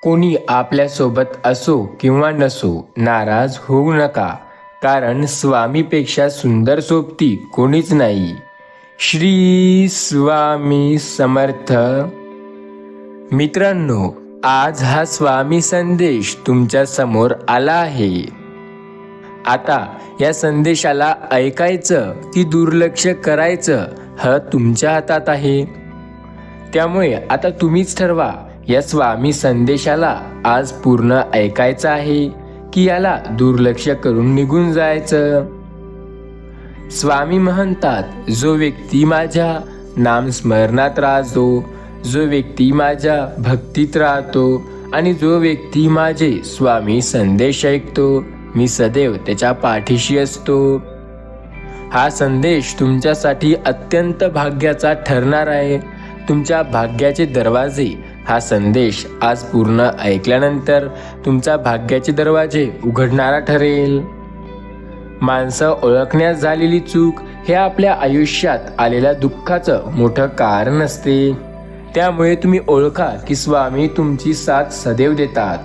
कोणी आपल्यासोबत असो किंवा नसो, नाराज होऊ नका, कारण स्वामीपेक्षा सुंदर सोबती कोणीच नाही. श्री स्वामी समर्थ. मित्रांनो, आज हा स्वामी संदेश तुमच्या समोर आला आहे. आता या संदेशाला ऐकायचं की दुर्लक्ष करायचं हे तुमच्या हातात आहे. त्यामुळे आता तुम्हीच ठरवा, या स्वामी संदेशाला आज पूर्ण ऐकायचं आहे की याला दुर्लक्ष करून निघून जायचं. स्वामी म्हणतात, जो व्यक्ती माझ्या नामस्मरणात राहतो, जो व्यक्ती माझ्या भक्तीत राहतो आणि जो व्यक्ती माझे स्वामी संदेश ऐकतो, मी सदैव त्याच्या पाठीशी असतो. हा संदेश तुमच्यासाठी अत्यंत भाग्याचा ठरणार आहे. तुमच्या भाग्याचे दरवाजे, हा संदेश आज पूर्ण ऐकल्यानंतर तुमचा भाग्याचे दरवाजे उघडणारा ठरेल. माणसं ओळखण्यास झालेली चूक हे आपल्या आयुष्यात आलेल्या दुःखाचं मोठं कारण असते. त्यामुळे तुम्ही ओळखा की स्वामी तुमची साथ सदैव देतात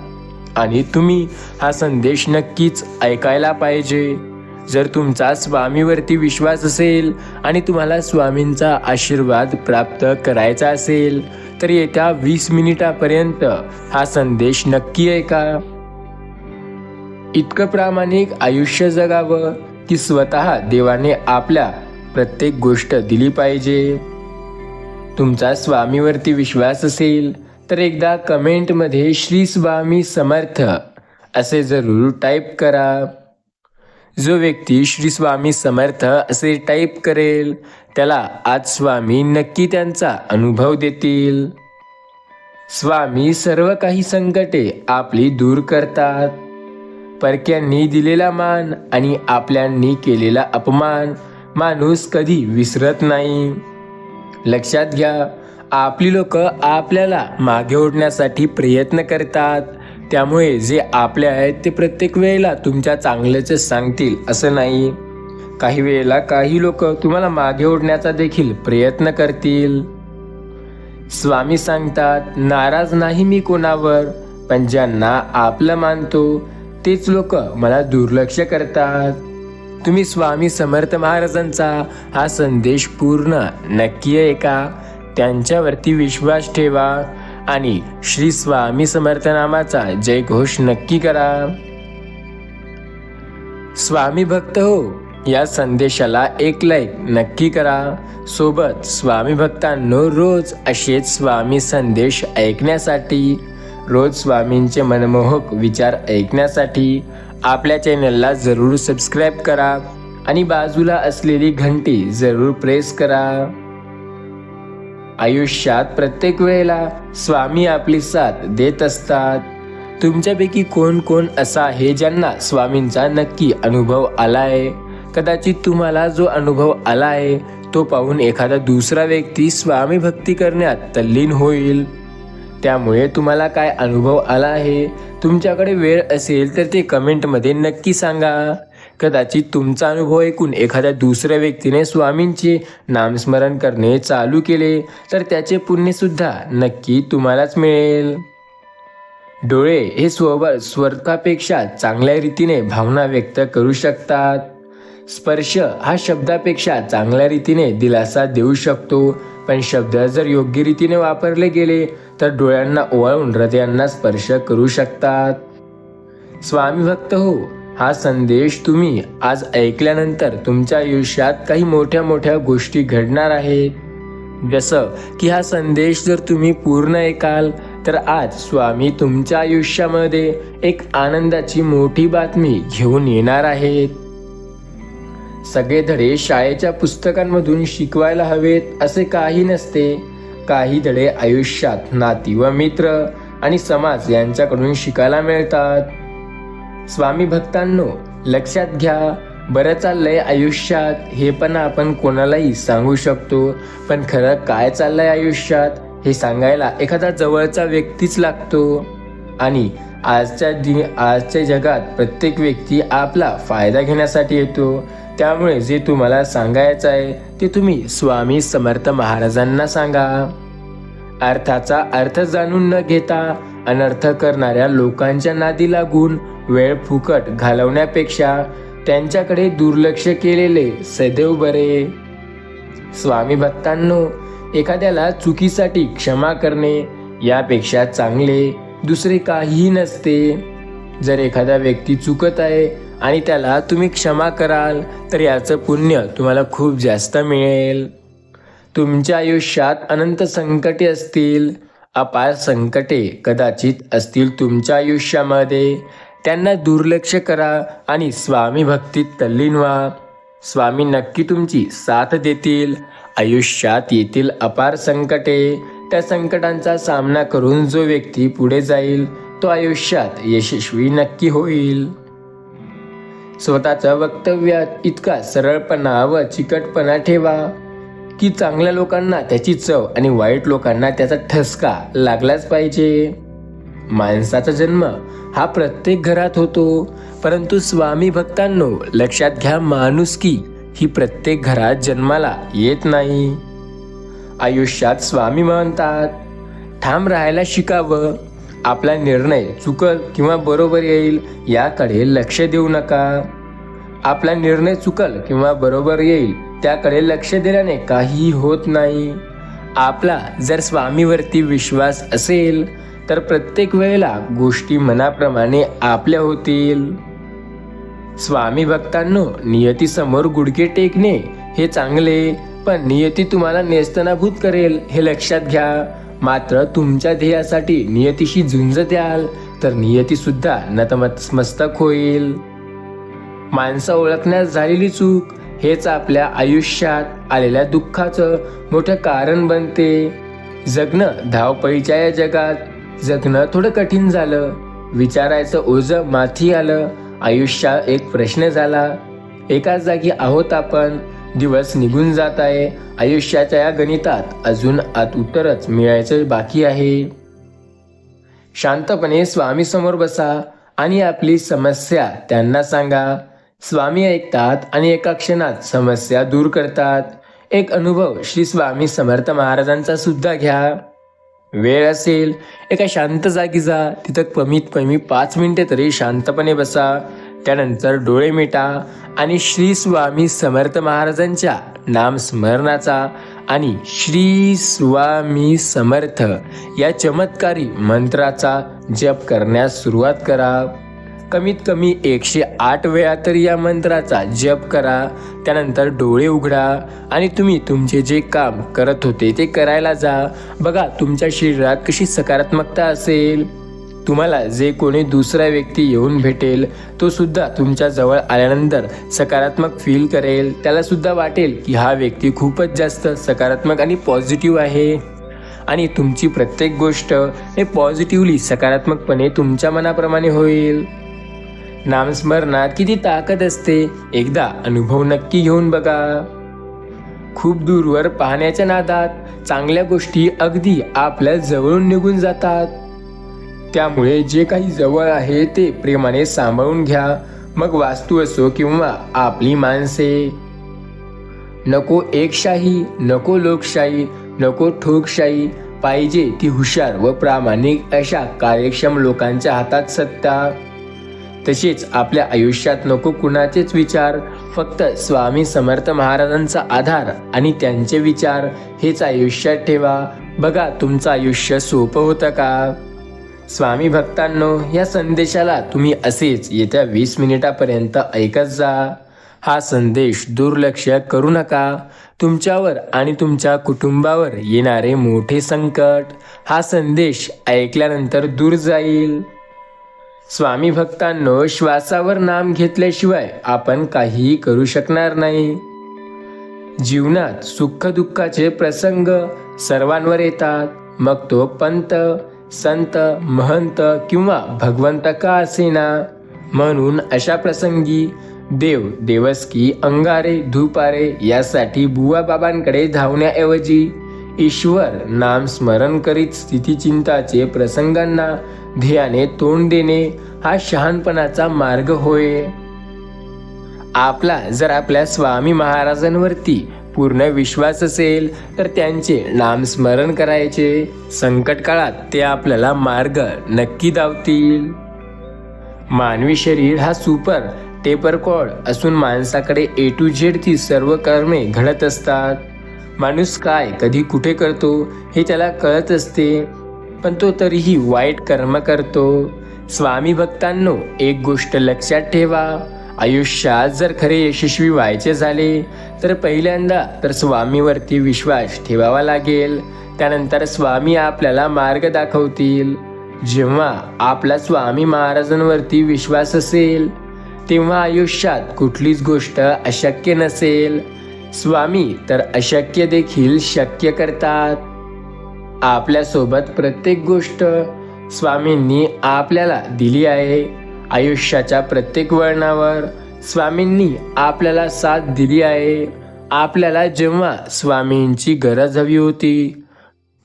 आणि तुम्ही हा संदेश नक्कीच ऐकायला पाहिजे. जर तुमचा स्वामीवरती विश्वास असेल आणि तुम्हाला स्वामींचा आशीर्वाद प्राप्त करायचा असेल तर येत्या 20 मिनिटापर्यंत हा संदेश नक्की ऐका. इतकं प्रामाणिक आयुष्य जगावं की स्वतः देवाने आपल्या प्रत्येक गोष्ट दिली पाहिजे. तुमचा स्वामीवरती विश्वास असेल तर एकदा कमेंटमध्ये श्री स्वामी समर्थ असे जरूर टाईप करा. जो व्यक्ती श्री स्वामी समर्थ असे टाईप करेल त्याला आज स्वामी नक्की त्यांचा अनुभव देतील. स्वामी सर्व काही संकटे आपली दूर करतात. परक्यांनी दिलेला मान आणि आपल्यांनी केलेला अपमान माणूस कधी विसरत नाही. लक्षात घ्या, आपली लोक आपल्याला मागे ओढण्यासाठी प्रयत्न करतात. त्यामुळे जे आपले आहेत ते प्रत्येक वेळेला तुमच्या चांगल्याच सांगतील असं नाही. काही वेळेला काही लोक तुम्हाला मागे ओढण्याचा देखील प्रयत्न करतील. स्वामी सांगतात, नाराज नाही मी कोणावर, पण ज्यांना आपलं मानतो तेच लोक मला दुर्लक्ष करतात. तुम्ही स्वामी समर्थ महाराजांचा हा संदेश पूर्ण नक्की ऐका, त्यांच्यावरती विश्वास ठेवा आणि श्री स्वामी समर्थ नामाचा जयघोष नक्की करा. स्वामी भक्त हो, या संदेशाला एक लाईक नक्की करा. सोबत स्वामी भक्तांनो, रोज असेच स्वामी संदेश ऐकण्यासाठी, रोज स्वामींचे मनमोहक विचार ऐकण्यासाठी आपल्या चॅनलला जरूर सबस्क्राईब करा आणि बाजूला असलेली घंटी जरूर प्रेस करा. आयुष्यात प्रत्येक वेळेला स्वामी आपली साथ देत असतात. तुमच्यापैकी कोण कोण असा आहे ज्यांना स्वामींचा नक्की अनुभव आलाय? कदाचित तुम्हाला जो अनुभव आलाय तो पाहून एखादा दुसरा व्यक्ती स्वामी भक्ती करण्यात तल्लीन होईल. त्यामुळे तुम्हाला काय अनुभव आला आहे, तुमच्याकडे वेळ असेल तर ते कमेंटमध्ये नक्की सांगा. कदाचित तुमचा अनुभव ऐकून एखाद्या दुसऱ्या व्यक्तीने स्वामींचे नामस्मरण करणे चालू केले तर त्याचे पुण्यसुद्धा नक्की तुम्हालाच मिळेल. डोळे हे स्वरापेक्षा चांगल्या रीतीने भावना व्यक्त करू शकतात. स्पर्श हा शब्दापेक्षा चांगल्या रीतीने दिलासा देऊ शकतो, पण शब्द जर योग्य रीतीने वापरले गेले तर डोळ्यांना ओवाळून हृदयांना स्पर्श करू शकतात. स्वामी भक्त हो, हा संदेश तुम्ही आज ऐकल्यानंतर तुमच्या आयुष्यात काही मोठ्या मोठ्या गोष्टी घडणार आहेत. जसं की हा संदेश जर तुम्ही पूर्ण ऐकाल तर आज स्वामी तुमच्या आयुष्यामध्ये एक आनंदाची मोठी बातमी घेऊन येणार आहेत. सगळे धडे शाळेच्या पुस्तकांमधून शिकवायला हवेत असे काही नसते. काही धडे आयुष्यात नाती व मित्र आणि समाज यांच्याकडून शिकायला मिळतात. स्वामी भक्तांनो, लक्षात घ्या, बरं चाललंय आयुष्यात हे पण आपण कोणालाही सांगू शकतो, पण खरं काय चाललंय आयुष्यात हे सांगायला एखादा जवळचा व्यक्तीच लागतो. आणि आजच्या जगात प्रत्येक व्यक्ती आपला फायदा घेण्यासाठी येतो. त्यामुळे जे तुम्हाला सांगायचं आहे ते तुम्ही स्वामी समर्थ महाराजांना सांगा. अर्थाचा अर्थ जाणून न घेता अनर्थ करणाऱ्या लोकांच्या नादी लागून वेळ फुकट घालवण्यापेक्षा त्यांच्याकडे दुर्लक्ष केलेले सदैव बरे. स्वामी भक्तांनो, एखाद्याला चुकीसाठी क्षमा करणे यापेक्षा चांगले दुसरे काहीही नसते. जर एखादा व्यक्ती चुकत आहे आणि त्याला तुम्ही क्षमा कराल तर याचं पुण्य तुम्हाला खूप जास्त मिळेल. तुमच्या आयुष्यात अनंत संकटे असतील, अपार संकटे कदाचित असतील तुमच्या आयुष्यामध्ये. त्यांना दुर्लक्ष करा आणि स्वामी भक्तीत तल्लीन व्हा. स्वामी नक्की तुमची साथ देतील. आयुष्यात येतील अपार संकटे, त्या संकटांचा सामना करून जो व्यक्ती पुढे जाईल तो आयुष्यात यशस्वी नक्की होईल. स्वतःच्या वक्तव्यात इतका सरळपणा व चिकटपणा ठेवा की चांगल्या लोकांना त्याची चव आणि वाईट लोकांना त्याचा ठसका लागलाच पाहिजे. माणसाचा जन्म हा प्रत्येक घरात होतो, परंतु स्वामी भक्तांनो लक्षात घ्या, माणुसकी ही प्रत्येक घरात जन्माला येत नाही. आयुष्यात स्वामी म्हणतात, ठाम राहायला शिकावं. आपला निर्णय चुकल किंवा बरोबर येईल याकडे लक्ष देऊ नका. आपला निर्णय चुकल किंवा बरोबर येईल त्याकडे लक्ष दिल्याने काहीही होत नाही. आपला जर स्वामीवरती विश्वास असेल तर प्रत्येक वेळेला गोष्टी मनाप्रमाणे आपल्या होतील. स्वामी भक्तांनो, नियतीसमोर गुडघे टेकणे हे चांगले, पण नियती तुम्हाला नेस्तनाभूत करेल हे लक्षात घ्या. मात्र तुमच्या ध्येयासाठी नियतीशी झुंज द्याल तर नियती सुद्धा नतमस्तक होईल. माणसं ओळखण्यास झालेली चूक हेच आपल्या आयुष्यात आलेल्या दुःखाचं मोठं कारण बनते. जगणं धावपळीच्या या जगात जगणं थोडं कठीण झालं. विचारायचं ओझं माथी आलं. आयुष्यात एक प्रश्न झाला. एकाच जागी आहोत आपण. दिवस निघून जात आहे. आयुष्याच्या या गणितात अजून आत उत्तरच मिळायचं बाकी आहे. शांतपणे स्वामी समोर बसा आणि आपली समस्या त्यांना सांगा. स्वामी ऐकतात आणि एका क्षणात समस्या दूर करतात. एक अनुभव श्री स्वामी समर्थ महाराजांचा सुद्धा घ्या. वेळ असेल एका शांत जागी जा. तिथं कमीत कमी 5 मिनिटे तरी शांतपणे बसा. त्यानंतर डोळे मिटा आणि श्री स्वामी समर्थ महाराजांच्या नामस्मरणाचा आणि श्री स्वामी समर्थ या चमत्कारी मंत्राचा जप करण्यास सुरुवात करा. कमीत कमी 108 वेळा तरी या मंत्राचा जप करा. त्यानंतर डोळे उघडा आणि तुम्ही तुमचे जे काम करत होते ते करायला जा. बघा तुमच्या शरीरात कशी सकारात्मकता असेल. तुम्हाला जे कोणी दुसरा व्यक्ती येऊन भेटेल तो सुद्धा तुमच्या जवळ आल्यानंतर सकारात्मक फील करेल. त्याला सुद्धा वाटेल की हा व्यक्ती खूपच जास्त सकारात्मक आणि पॉझिटिव्ह आहे. आणि तुमची प्रत्येक गोष्ट हे पॉझिटिव्हली सकारात्मकपणे तुमच्या मनाप्रमाणे होईल. नामस्मरणात किती ताकद असते एकदा अनुभव नक्की घेऊन बघा. खूप दूरवर पाहण्याच्या नादात चांगल्या गोष्टी अगदी आपल्या जवळून निघून जातात. त्यामुळे जे काही जवळ आहे ते प्रेमाने सांभाळून घ्या. मग वास्तू असो किंवा आपली माणसे. नको एकशाही, नको लोकशाही, नको ठोकशाही. पाहिजे ती हुशार व प्रामाणिक अशा कार्यक्षम लोकांच्या हातात सत्ता. तसेच आपल्या आयुष्यात नको कुणाचेच विचार. फक्त स्वामी समर्थ महाराजांचा आधार आणि त्यांचे विचार हेच आयुष्यात ठेवा. बघा तुमचं आयुष्य सोपं होतं का. स्वामी भक्तांनो, या संदेशाला तुम्ही असेच येत्या 20 मिनिटापर्यंत ऐकत जा. हा संदेश दुर्लक्ष करू नका. तुमच्यावर आणि तुमच्या कुटुंबावर येणारे मोठे संकट हा संदेश ऐकल्यानंतर दूर जाईल. स्वामी भक्तांनो, श्वासावर नाम घेतल्याशिवाय आपण काहीही करू शकणार नाही. जीवनात सुख दुःखाचे प्रसंग सर्वांवर येतात. मग तो पंत, संत, महंत किंवा भगवंत का असेना. म्हणून अशा प्रसंगी देव, देवस्की, अंगारे, धुपारे यासाठी बुवा बाबांकडे धावण्याऐवजी ईश्वर नाम स्मरण करीत स्थितिचिंताचे प्रसंगांना ध्येयाने तोंड देणे हा शहाणपणाचा मार्ग होय. आपला जर आपल्या स्वामी महाराजांवरती पूर्ण विश्वास असेल तर त्यांचे नामस्मरण करायचे. संकट काळात ते आपल्याला मार्ग नक्की दावतील. मानवी शरीर हा सुपर टेपर कॉर्ड असून माणसाकडे A to Z ती सर्व कर्मे घडत असतात. माणूस काय कधी कुठे करतो हे त्याला कळत असते, पण तो तरीही वाईट कर्म करतो. स्वामी भक्तांनो, एक गोष्ट लक्षात ठेवा, आयुष्यात जर खरे यशस्वी व्हायचे झाले तर पहिल्यांदा तर स्वामीवरती विश्वास ठेवावा लागेल. त्यानंतर स्वामी आपल्याला मार्ग दाखवतील. जेव्हा आपला स्वामी महाराजांवरती विश्वास असेल तेव्हा आयुष्यात कुठलीच गोष्ट अशक्य नसेल. स्वामी तर अशक्य देखील शक्य करतात. आपल्यासोबत प्रत्येक गोष्ट स्वामींनी आपल्याला दिली आहे. आयुष्याच्या प्रत्येक वळणावर स्वामींनी आपल्याला साथ दिली आहे. आपल्याला जेव्हा स्वामींची गरज हवी होती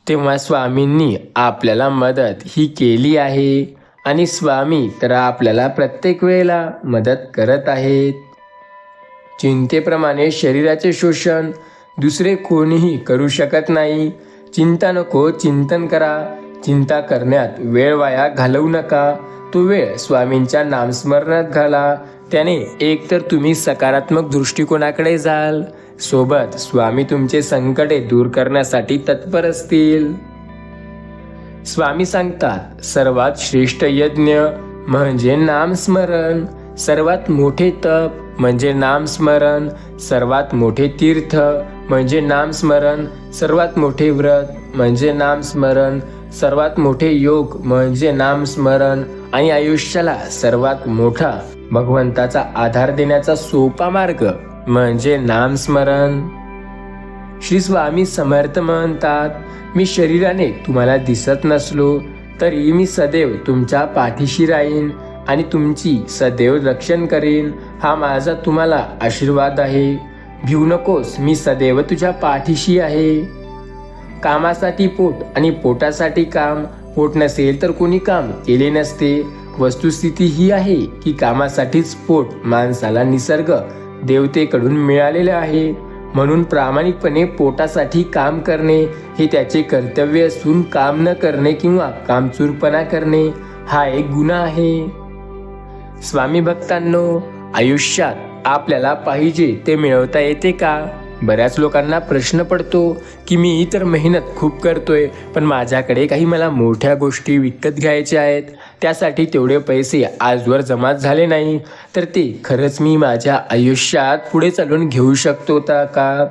तेव्हा स्वामींनी आपल्याला मदत ही केली आहे आणि स्वामी तर आपल्याला प्रत्येक वेळेला मदत करत आहेत. चिंतेप्रमाणे शरीराचे शोषण दुसरे कोणीही करू शकत नाही. चिंता नको, चिंतन करा. चिंता करण्यात वेळ वाया घालवू नका. तो वेळ स्वामींच्या नामस्मरणात घाला. त्याने एकतर तुम्ही सकारात्मक दृष्टिकोनाकडे जाल, सोबत स्वामी तुमचे संकटे दूर करण्यासाठी तत्पर असतील. स्वामी सांगतात, सर्वात श्रेष्ठ यज्ञ म्हणजे नामस्मरण, सर्वात मोठे तप म्हणजे नामस्मरण, सर्वात मोठे तीर्थ म्हणजे नामस्मरण, सर्वात मोठे व्रत म्हणजे नामस्मरण, सर्वात मोठे योग म्हणजे नामस्मरण आणि आयुष्याला सर्वात मोठा भगवंताचा आधार देण्याचा सोपा मार्ग म्हणजे नामस्मरण. श्री स्वामी समर्थ म्हणतात, मी शरीराने तुम्हाला दिसत नसलो तरी मी सदैव तुमच्या पाठीशी राहीन आणि तुमची सदैव रक्षण करेन. हा माझा तुम्हाला आशीर्वाद आहे. भिवू नकोस, मी सदैव तुझ्या पाठीशी आहे. कामासाठी पोट आणि पोटासाठी काम. पोट नसेल तर कोणी काम केले नसते. वस्तुस्थिती ही आहे की कामासाठीच पोट माणसाला निसर्ग देवतेकडून मिळालेले आहे. म्हणून प्रामाणिकपणे पोटासाठी काम करणे हे त्याचे कर्तव्य असून काम न करणे किंवा कामचूरपणा करणे हा एक गुन्हा आहे. स्वामी भक्तांनो, आयुष्यात आपल्याला पाहिजे ते मिळवता येते का? बऱ्याच लोकांना प्रश्न पडतो की मी तर मेहनत खूप करतोय, पण माझ्याकडे काही मला मोठ्या गोष्टी विकत घ्यायच्या आहेत, त्यासाठी तेवढे पैसे आजवर जमा झाले नाही, तर ते खरंच मी माझ्या आयुष्यात पुढे चालून घेऊ शकतो का?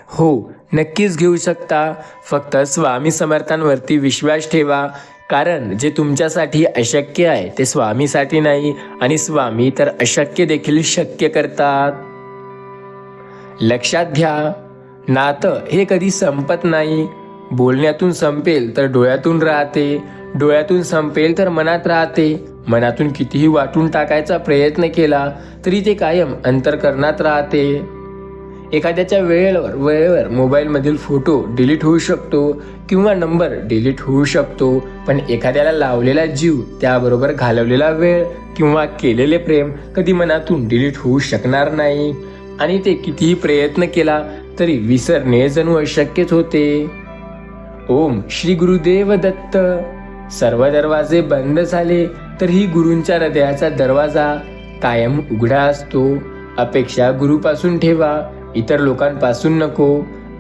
हो, नक्कीच घेऊ शकता. फक्त स्वामी समर्थांवरती विश्वास ठेवा, कारण जे तुमच्यासाठी अशक्य आहे ते स्वामीसाठी नाही, आणि स्वामी तर अशक्य देखील शक्य करतात. लक्षात घ्या, नातं हे कधी संपत नाही. बोलण्यातून संपेल तर डोळ्यातून राहते, डोळ्यातून संपेल तर मनात राहते. मनातून कितीही वाटून टाकायचा प्रयत्न केला तरी ते कायम अंतःकरणात राहते. एखाद्याच्या वेळेवर मोबाईलमधील फोटो डिलीट होऊ शकतो किंवा नंबर डिलीट होऊ शकतो, पण एखाद्याला लावलेला जीव, त्याबरोबर घालवलेला वेळ किंवा केलेले प्रेम कधी मनातून डिलीट होऊ शकणार नाही, आणि ते कितीही प्रयत्न केला तरी विसरणे जणू अशक्यच होते. ओम श्री गुरुदेव दत्त. सर्व दरवाजे बंद झाले तरीही गुरूंच्या हृदयाचा दरवाजा कायम उघडा असतो. अपेक्षा गुरुपासून ठेवा, इतर लोकांपासून नको.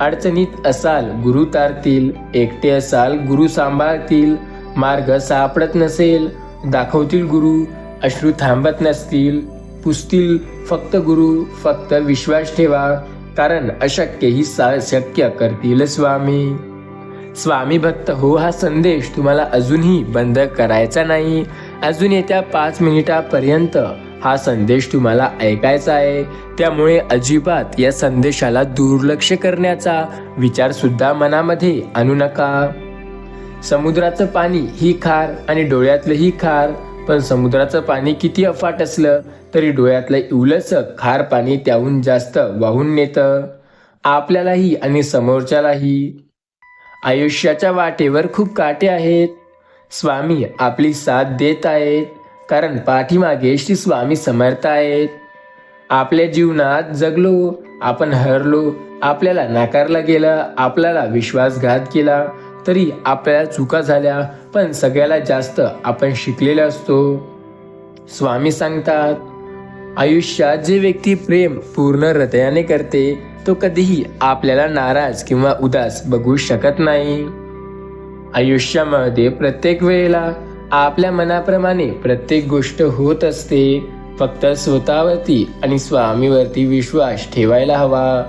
अडचणीत असाल गुरु तारतील, एकटे असाल गुरु सांभाळतील. मार्ग सापडत नसेल दाखवतील गुरु, अश्रू थांबत नसतील पुसतील फक्त गुरु. फक्त विश्वास ठेवा, कारण अशक्य ही शक्य करतील स्वामी. स्वामी भक्त हो हा संदेश तुम्हाला अजूनही बंद करायचा नाही. अजून येत्या 5 मिनिटापर्यंत हा संदेश तुम्हाला ऐकायचा आहे. त्यामुळे अजिबात या संदेशाला दुर्लक्ष करण्याचा विचार सुद्धा मनामध्ये आणू नका. समुद्राचं पाणी ही खार आणि डोळ्यातलंही खार, पण समुद्राचं पाणी किती अफाट असलं तरी डोळ्यातलं इवलसं खार पाणी त्याहून जास्त वाहून नेतं आपल्यालाही आणि समोरच्यालाही. आयुष्याच्या वाटेवर खूप काटे आहेत. स्वामी आपली साथ देत आहेत, कारण पाठीमागे श्री स्वामी समर्थ आहेत. आपल्या जीवनात जगलो, आपण हरलो, आपल्याला नाकारला गेलं, आपल्याला विश्वासघात केला, तरी आपल्याला चुका झाल्या, पण सगळ्याला जास्त आपण शिकलेले असतो. स्वामी सांगतात, आयुष्यात जे व्यक्ती प्रेम पूर्ण हृदयाने करते तो कधीही आपल्याला नाराज किंवा उदास बघू शकत नाही. आयुष्यामध्ये प्रत्येक वेळेला आपल्या मनाप्रमाणे प्रत्येक गोष्ट होत असते. फक्त स्वतःवरती आणि स्वामीवरती विश्वास ठेवायला हवा.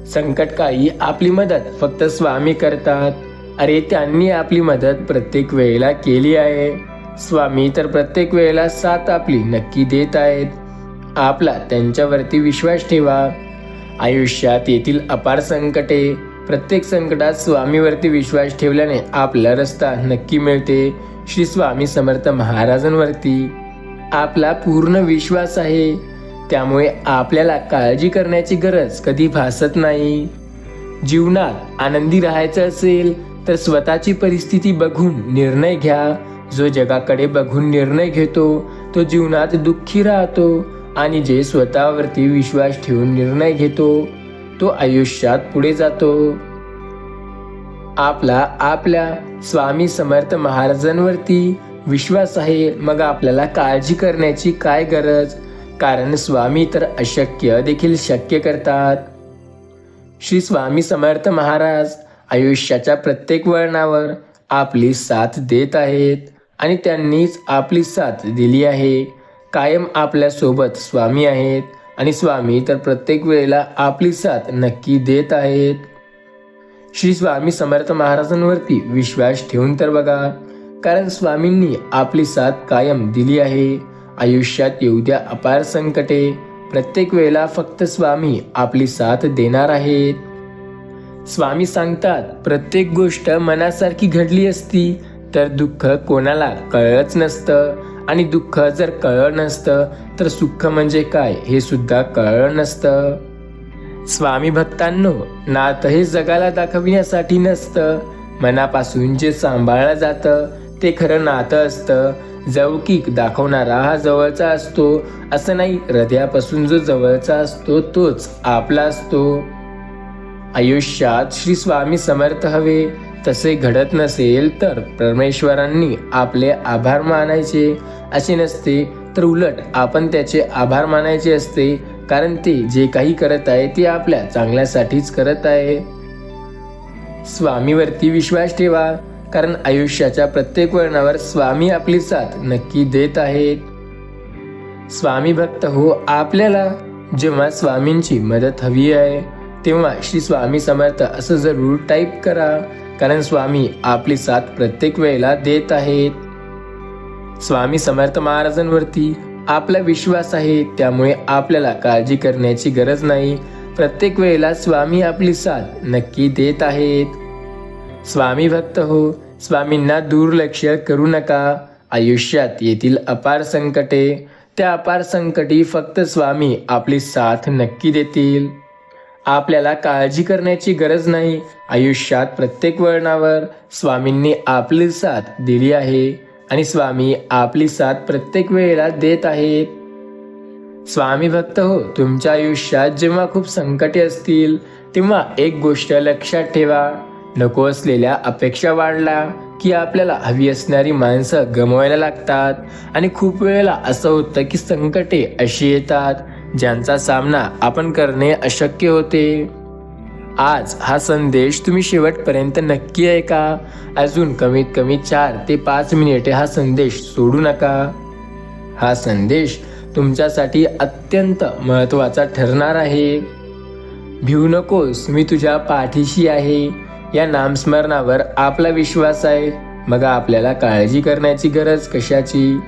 संकटकाळी आपली मदत फक्त स्वामी करतात. अरे, त्यांनी आपली मदत प्रत्येक वेळेला केली आहे. स्वामी तर प्रत्येक वेळेला साथ आपली नक्की देत आहेत. आपला त्यांच्यावरती विश्वास ठेवा. आयुष्यात येथील अपार संकटे, प्रत्येक संकटात स्वामीवरती विश्वास ठेवल्याने आपला रस्ता नक्की मिळते. श्री स्वामी समर्थ महाराजांवरती आपला पूर्ण विश्वास आहे, त्यामुळे आपल्याला काळजी करण्याची गरज कधी भासत नाही. जीवनात आनंदी राहायचं असेल तर स्वतःची परिस्थिती बघून निर्णय घ्या. जो जगाकडे बघून निर्णय घेतो तो जीवनात दुःखी राहतो, आणि जे स्वतःवरती विश्वास ठेवून निर्णय घेतो तो आयुष्यात पुढे जातो. आपल्या स्वामी समर्थ महाराजांवरती विश्वास आहे, मग आपल्याला काळजी करण्याची काय गरज? कारण स्वामी तर अशक्य देखील शक्य करतात. श्री स्वामी समर्थ महाराज आयुष्याच्या प्रत्येक वळणावर आपली साथ देत आहेत, आणि त्यांनीच आपली साथ दिली आहे. कायम आपल्या सोबत स्वामी आहेत, आणि स्वामी तर प्रत्येक वेळेला आपली साथ नक्की देत आहेत. श्री स्वामी समर्थ महाराजांवरती विश्वास ठेवून तर बघा, कारण स्वामींनी आपली साथ कायम दिली आहे. आयुष्यात येऊ द्या अपार संकटे, प्रत्येक वेळेला फक्त स्वामी आपली साथ देणार आहेत. स्वामी सांगतात, प्रत्येक गोष्ट मनासारखी घडली असती तर दुःख कोणाला कळलंच नसतं, आणि दुःख जर कळलं नसतं तर सुख म्हणजे काय हे सुद्धा कळलं नसतं. स्वामी भक्तांनो, नातं हे जगाला दाखविण्यासाठी नसतं. मनापासून जे सांभाळलं जातं ते खरं नातं असतं. जवळीक दाखवणारा हा जवळचा असतो असं नाही, हृदयापासून जो जवळचा असतो तोच आपला असतो. आयुष्यात श्री स्वामी समर्थ हवे, तसे घडत नसेल तर परमेश्वरांनी आपले आभार मानायचे असे नसते, तर उलट आपण त्याचे आभार मानायचे असते, कारण ते जे काही करत आहे ते आपल्या चांगल्यासाठीच करत आहे. स्वामीवरती विश्वास ठेवा, कारण आयुष्याच्या प्रत्येक वळणावर स्वामी आपली साथ नक्की देत आहेत. स्वामी भक्त हो, आपल्याला जेव्हा स्वामींची मदत हवी आहे तेव्हा श्री स्वामी समर्थ असं जरूर टाईप करा, कारण स्वामी आपली साथ प्रत्येक वेळेला देत आहेत. स्वामी समर्थ महाराजांवरती आपला विश्वास आहे, त्यामुळे आपल्याला काळजी करण्याची गरज नाही. प्रत्येक वेळेला स्वामी आपली साथ नक्की देत आहेत. स्वामी भक्त हो, स्वामींना दुर्लक्ष करू नका. आयुष्यात येथील अपार संकटे, त्या अपार संकटी फक्त स्वामी आपली साथ नक्की देतील. आपल्याला काळजी करण्याची गरज नाही. आयुष्यात प्रत्येक वळणावर स्वामींनी आपली साथ दिली आहे, आणि स्वामी आपली साथ प्रत्येक वेळेला देत आहेत. स्वामी भक्त हो, तुमच्या आयुष्यात जेव्हा खूप संकटे असतील तेव्हा एक गोष्ट लक्षात ठेवा, नको असलेल्या अपेक्षा वाढल्या की आपल्याला हवी असणारी माणसं गमवायला लागतात, आणि खूप वेळेला असं होतं की संकटे अशी येतात ज्यांचा सामना आपण करणे अशक्य होते. आज हा संदेश तुम्ही शेवटपर्यंत नक्की ऐका. अजून कमीत कमी 4 ते 5 मिनिटे हा संदेश सोडू नका. हा संदेश तुमच्यासाठी अत्यंत महत्त्वाचा ठरणार आहे. भिवू नकोस, मी तुझ्या पाठीशी आहे या नामस्मरणावर आपला विश्वास आहे. मग आपल्याला काळजी करण्याची गरज कशाची?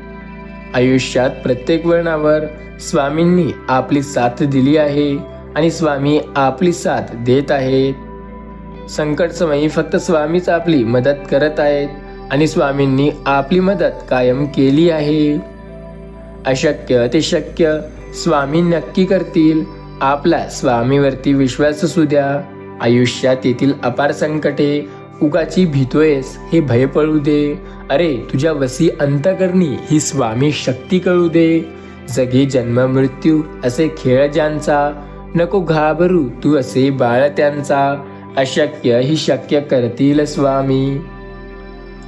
आयुष्यात प्रत्येक वळणावर स्वामींनी आपली साथ दिली आहे, आणि स्वामी आपली साथ देत आहेत. संकट समयी फक्त स्वामीच आपली मदत करत आहेत, आणि स्वामींनी आपली मदत कायम केली आहे. अशक्य ते शक्य स्वामी नक्की करतील. आपला स्वामीवरती विश्वास असू द्या. आयुष्यात येथील अपार संकटे, उगाची भीतोयस हे भय पळू दे. अरे, तुझ्या वसी अंतकरणी ही स्वामी शक्ती कळू दे. जगी जन्म मृत्यू असे खेळ ज्यांचा, नको घाबरू तू असे बाळ त्यांचा, अशक्य ही शक्य करतील स्वामी.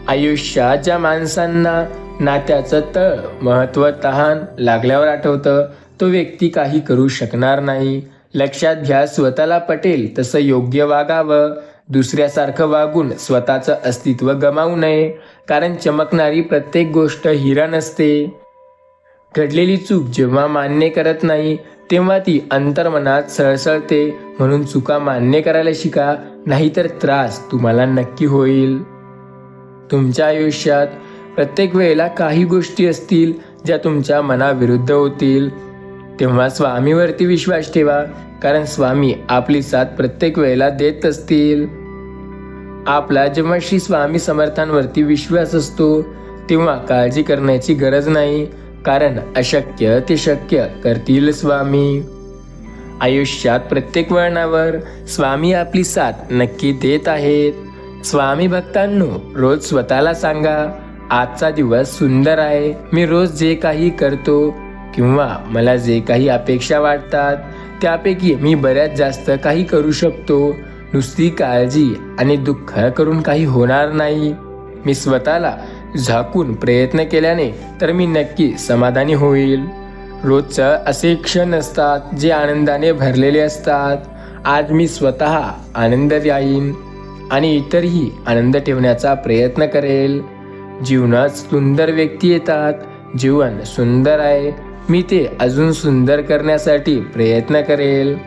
आयुष्यात ज्या माणसांना नात्याचं तळ, महत्त्व, तहान लागल्यावर आठवतं, तो व्यक्ती काही करू शकणार नाही. लक्षात घ्या, स्वतःला पटेल तसं योग्य वागावं. दुसऱ्यासारखं वागून स्वतःचं अस्तित्व गमावू नये, कारण चमकणारी प्रत्येक गोष्ट हिरा नसते. घडलेली चूक जेव्हा मान्य करत नाही तेव्हा ती अंतर्मनात सळसळते. म्हणून चुका मान्य करायला शिका, नाहीतर त्रास तुम्हाला नक्की होईल. तुमच्या आयुष्यात प्रत्येक वेळेला काही गोष्टी असतील ज्या तुमच्या मनाविरुद्ध होतील. तेव्हा स्वामीवरती विश्वास ठेवा, कारण स्वामी आपली साथ प्रत्येक वेळेला देत असतील. आपला जेव्हा श्री स्वामी समर्थांवरती विश्वास असतो तेव्हा काळजी करण्याची गरज नाही, कारण अशक्य ते शक्य करतील स्वामी. आयुष्यात प्रत्येक वळणावर स्वामी आपली साथ नक्की देत आहेत. स्वामी भक्तांनो, रोज स्वतःला सांगा, आजचा दिवस सुंदर आहे. मी रोज जे काही करतो किंवा मला जे काही अपेक्षा वाटतात त्यापैकी मी बऱ्याच जास्त काही करू शकतो. नुसती काळजी आणि दुःख करून काही होणार नाही. मी स्वतःला झाकून प्रयत्न केल्याने तर मी नक्की समाधानी होईल. रोजचं असे क्षण असतात जे आनंदाने भरलेले असतात. आज मी स्वतः आनंद देईन आणि इतरही आनंद ठेवण्याचा प्रयत्न करेल. जीवनात सुंदर व्यक्ती येतात. जीवन सुंदर आहे, मी ते अजून सुंदर करण्यासाठी प्रयत्न करेल.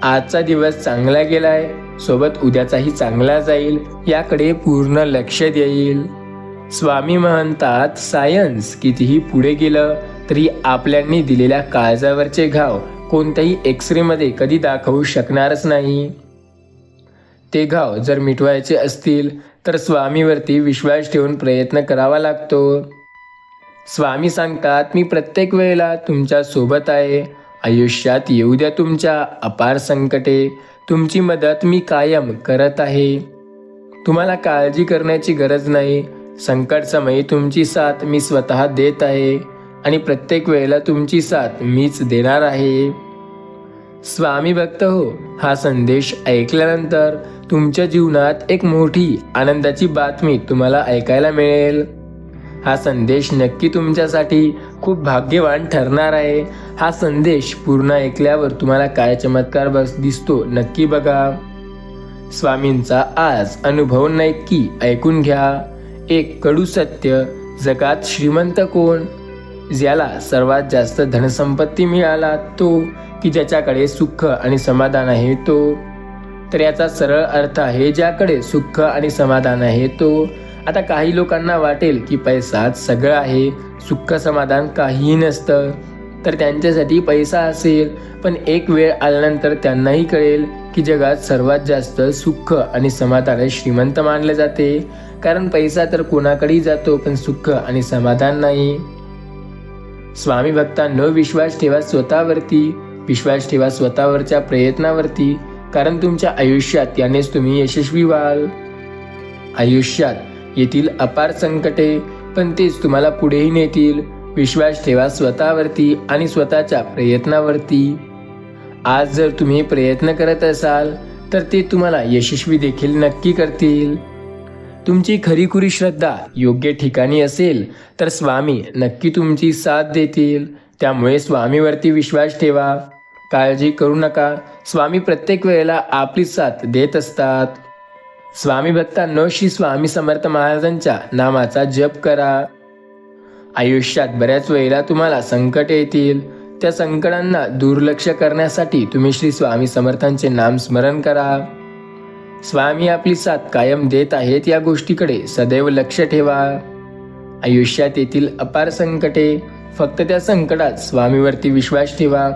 आजचा दिवस चांगला गेलाय, सोबत उद्याचाही चांगला जाईल, याकडे पूर्ण लक्ष देईल. स्वामी म्हणतात, सायन्स कितीही पुढे गेलं तरी आपल्यांनी दिलेल्या काळजावरचे घाव कोणत्याही एक्सरे मध्ये कधी दाखवू शकणारच नाही. ते घाव जर मिटवायचे असतील तर स्वामीवरती विश्वास ठेवून प्रयत्न करावा लागतो. स्वामी सांगतात, मी प्रत्येक वेळेला तुमच्या सोबत आहे. आयुष्यात येऊ द्या तुमच्या अपार संकटे, तुमची मदत मी कायम करत आहे. तुम्हाला काळजी करण्याची गरज नाही. संकट समयी तुमची साथ मी स्वतः देत आहे आणि प्रत्येक वेळेला तुमची साथ मीच देणार आहे. स्वामी भक्त हो, हा संदेश ऐकल्यानंतर तुमच्या जीवनात एक मोठी आनंदाची बातमी तुम्हाला ऐकायला मिळेल. हा संदेश नक्की तुमच्यासाठी खूप भाग्यवान ठरणार आहे. हा संदेश पूर्ण ऐकल्यावर तुम्हाला काय चमत्कार दिसतो नक्की बघा. स्वामींचा आज अनुभव नक्की ऐकून घ्या. एक कडू सत्य, जगात श्रीमंत कोण? ज्याला सर्वात जास्त धनसंपत्ती मिळाला तो, की ज्याच्याकडे सुख आणि समाधान आहे तो. तर याचा सरळ अर्थ आहे, ज्याकडे सुख आणि समाधान आहे तो. आता काही लोकांना वाटेल की पैसाच सगळं आहे, सुख समाधान काहीही नसतं. तर त्यांच्यासाठी पैसा असेल, पण एक वेळ आल्यानंतर त्यांनाही कळेल की जगात सर्वात जास्त सुख आणि समाधान श्रीमंत मानले जाते. कारण पैसा तर कोणाकडेही जातो, पण सुख आणि समाधान नाही. स्वामी भक्तांनो, विश्वास ठेवा स्वतःवरती, विश्वास ठेवा स्वतःवरच्या प्रयत्नावरती, कारण तुमच्या आयुष्यात यानेच तुम्ही यशस्वी व्हाल. आयुष्यात येतील अपार संकटे, पण तेच तुम्हाला पुढेही नेतील. विश्वास ठेवा स्वतःवरती आणि स्वतःच्या प्रयत्नावरती. आज जर तुम्ही प्रयत्न करत असाल तर ते तुम्हाला यशस्वी देखील नक्की करतील. तुमची खरीखुरी श्रद्धा योग्य ठिकाणी असेल तर स्वामी नक्की तुमची साथ देतील. त्यामुळे स्वामीवरती विश्वास ठेवा, काळजी करू नका. स्वामी प्रत्येक वेळेला आपली साथ देत असतात. स्वामी भक्तांनो, श्री स्वामी समर्थ महाराजांच्या नामाचा जप करा. आयुष्यात बऱ्याच वेळेला तुम्हाला संकट येतील. त्या संकटांना दुर्लक्ष करण्यासाठी तुम्ही श्री स्वामी समर्थांचे नाम स्मरण करा. स्वामी आपली साथ कायम देत आहेत या गोष्टीकडे सदैव लक्ष ठेवा. आयुष्यात येतील अपार संकटे, फक्त त्या संकटात स्वामीवरती विश्वास ठेवा,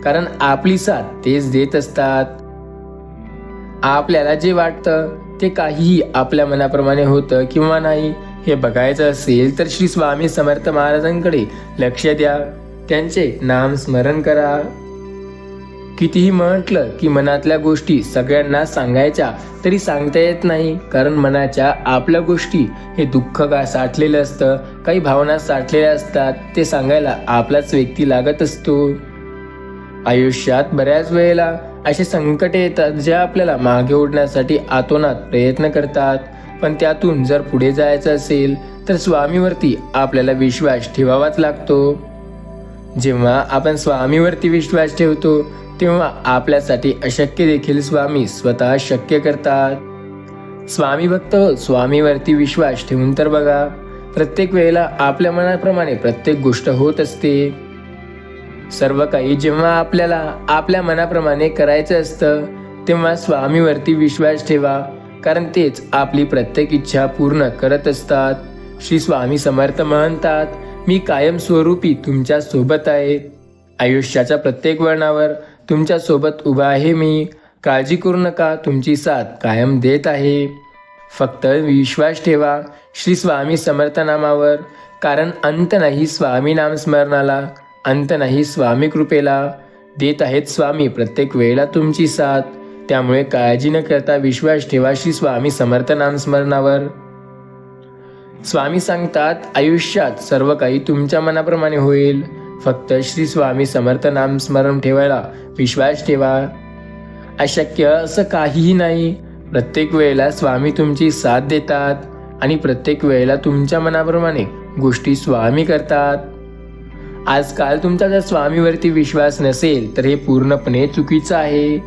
कारण आपली साथ तेच देत असतात. आपल्याला जे वाटतं ते काहीही आपल्या मनाप्रमाणे होतं किंवा नाही हे बघायचं असेल तर श्री स्वामी समर्थ महाराजांकडे लक्ष द्या. त्यांचे नाम स्मरण करा. कितीही म्हटलं की मनातल्या गोष्टी सगळ्यांना सांगायच्या तरी सांगता येत नाही, कारण मनाच्या आपल्या गोष्टी हे दुःख साठलेलं असतं, काही भावना साठलेल्या असतात. ते सांगायला आपलाच व्यक्ती लागत असतो. आयुष्यात बऱ्याच वेळेला असे संकटे येतात जे आपल्याला मागे ओढण्यासाठी आतोनात प्रयत्न करतात, पण त्यातून जर पुढे जायचं असेल तर स्वामीवरती आपल्याला विश्वास ठेवावाच लागतो. जेव्हा आपण स्वामीवरती विश्वास ठेवतो तेव्हा आपल्यासाठी अशक्य देखील स्वामी स्वतः शक्य करतात. स्वामी भक्त हो, स्वामीवरती विश्वास ठेवून तर बघा, प्रत्येक वेळेला आपल्या मनाप्रमाणे प्रत्येक गोष्ट होत असते. सर्व काही जेव्हा आपल्याला आपल्या मनाप्रमाणे करायचं असतं तेव्हा स्वामीवरती विश्वास ठेवा, कारण तेच आपली प्रत्येक इच्छा पूर्ण करत असतात. श्री स्वामी समर्थ म्हणतात, मी कायम स्वरूपी तुमच्या सोबत आहे. आयुष्याच्या प्रत्येक वळणावर तुमच्या सोबत उभा आहे मी. काळजी करू नका, तुमची साथ कायम देत आहे. फक्त विश्वास ठेवा श्री स्वामी समर्थ नामावर, कारण अंत नाही स्वामी नामस्मरणाला, अंत नाही स्वामी कृपेला. देत आहेत स्वामी प्रत्येक वेळेला तुमची साथ. त्यामुळे काळजी न करता विश्वास ठेवा श्री स्वामी समर्थ नामस्मरणावर. स्वामी सांगतात, आयुष्यात सर्व काही तुमच्या मनाप्रमाणे होईल. फक्त श्री स्वामी समर्थ नामस्मरण ठेवायला विश्वास ठेवा. अशक्य असं काहीही नाही. प्रत्येक वेळेला स्वामी तुमची साथ देतात आणि प्रत्येक वेळेला तुमच्या मनाप्रमाणे गोष्टी स्वामी करतात. आजकाल तुमचा जर स्वामीवरती विश्वास नसेल तर हे पूर्णपणे चुकीचं आहे.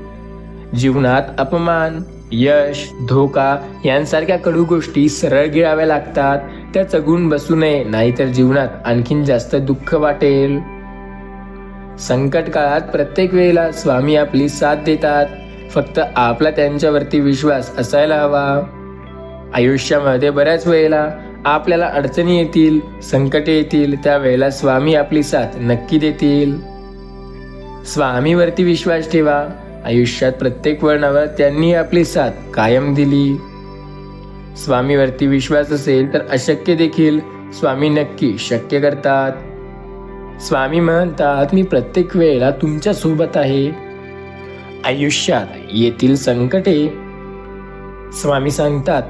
जीवनात अपमान, यश, धोका यांसारख्या कडू गोष्टी सरळ गिळाव्या लागतात. त्या चगून बसू नये, नाहीतर जीवनात आणखीन जास्त दुःख वाटेल. संकट काळात प्रत्येक वेळेला स्वामी आपली साथ देतात. फक्त आपला त्यांच्यावरती विश्वास असायला हवा. आयुष्यामध्ये बऱ्याच वेळेला आपल्याला अडचणी येतील, संकटे येतील, त्यावेळेला स्वामी आपली साथ नक्की देतील. स्वामीवरती विश्वास ठेवा. आयुष्यात प्रत्येक वळणावर त्यांनी आपली साथ कायम दिली. स्वामीवरती विश्वास असेल तर अशक्य देखील स्वामी नक्की शक्य करतात. स्वामी म्हणतात, मी प्रत्येक वेळेला तुमच्या सोबत आहे. आयुष्यात येतील संकटे स्वामी सांगतात,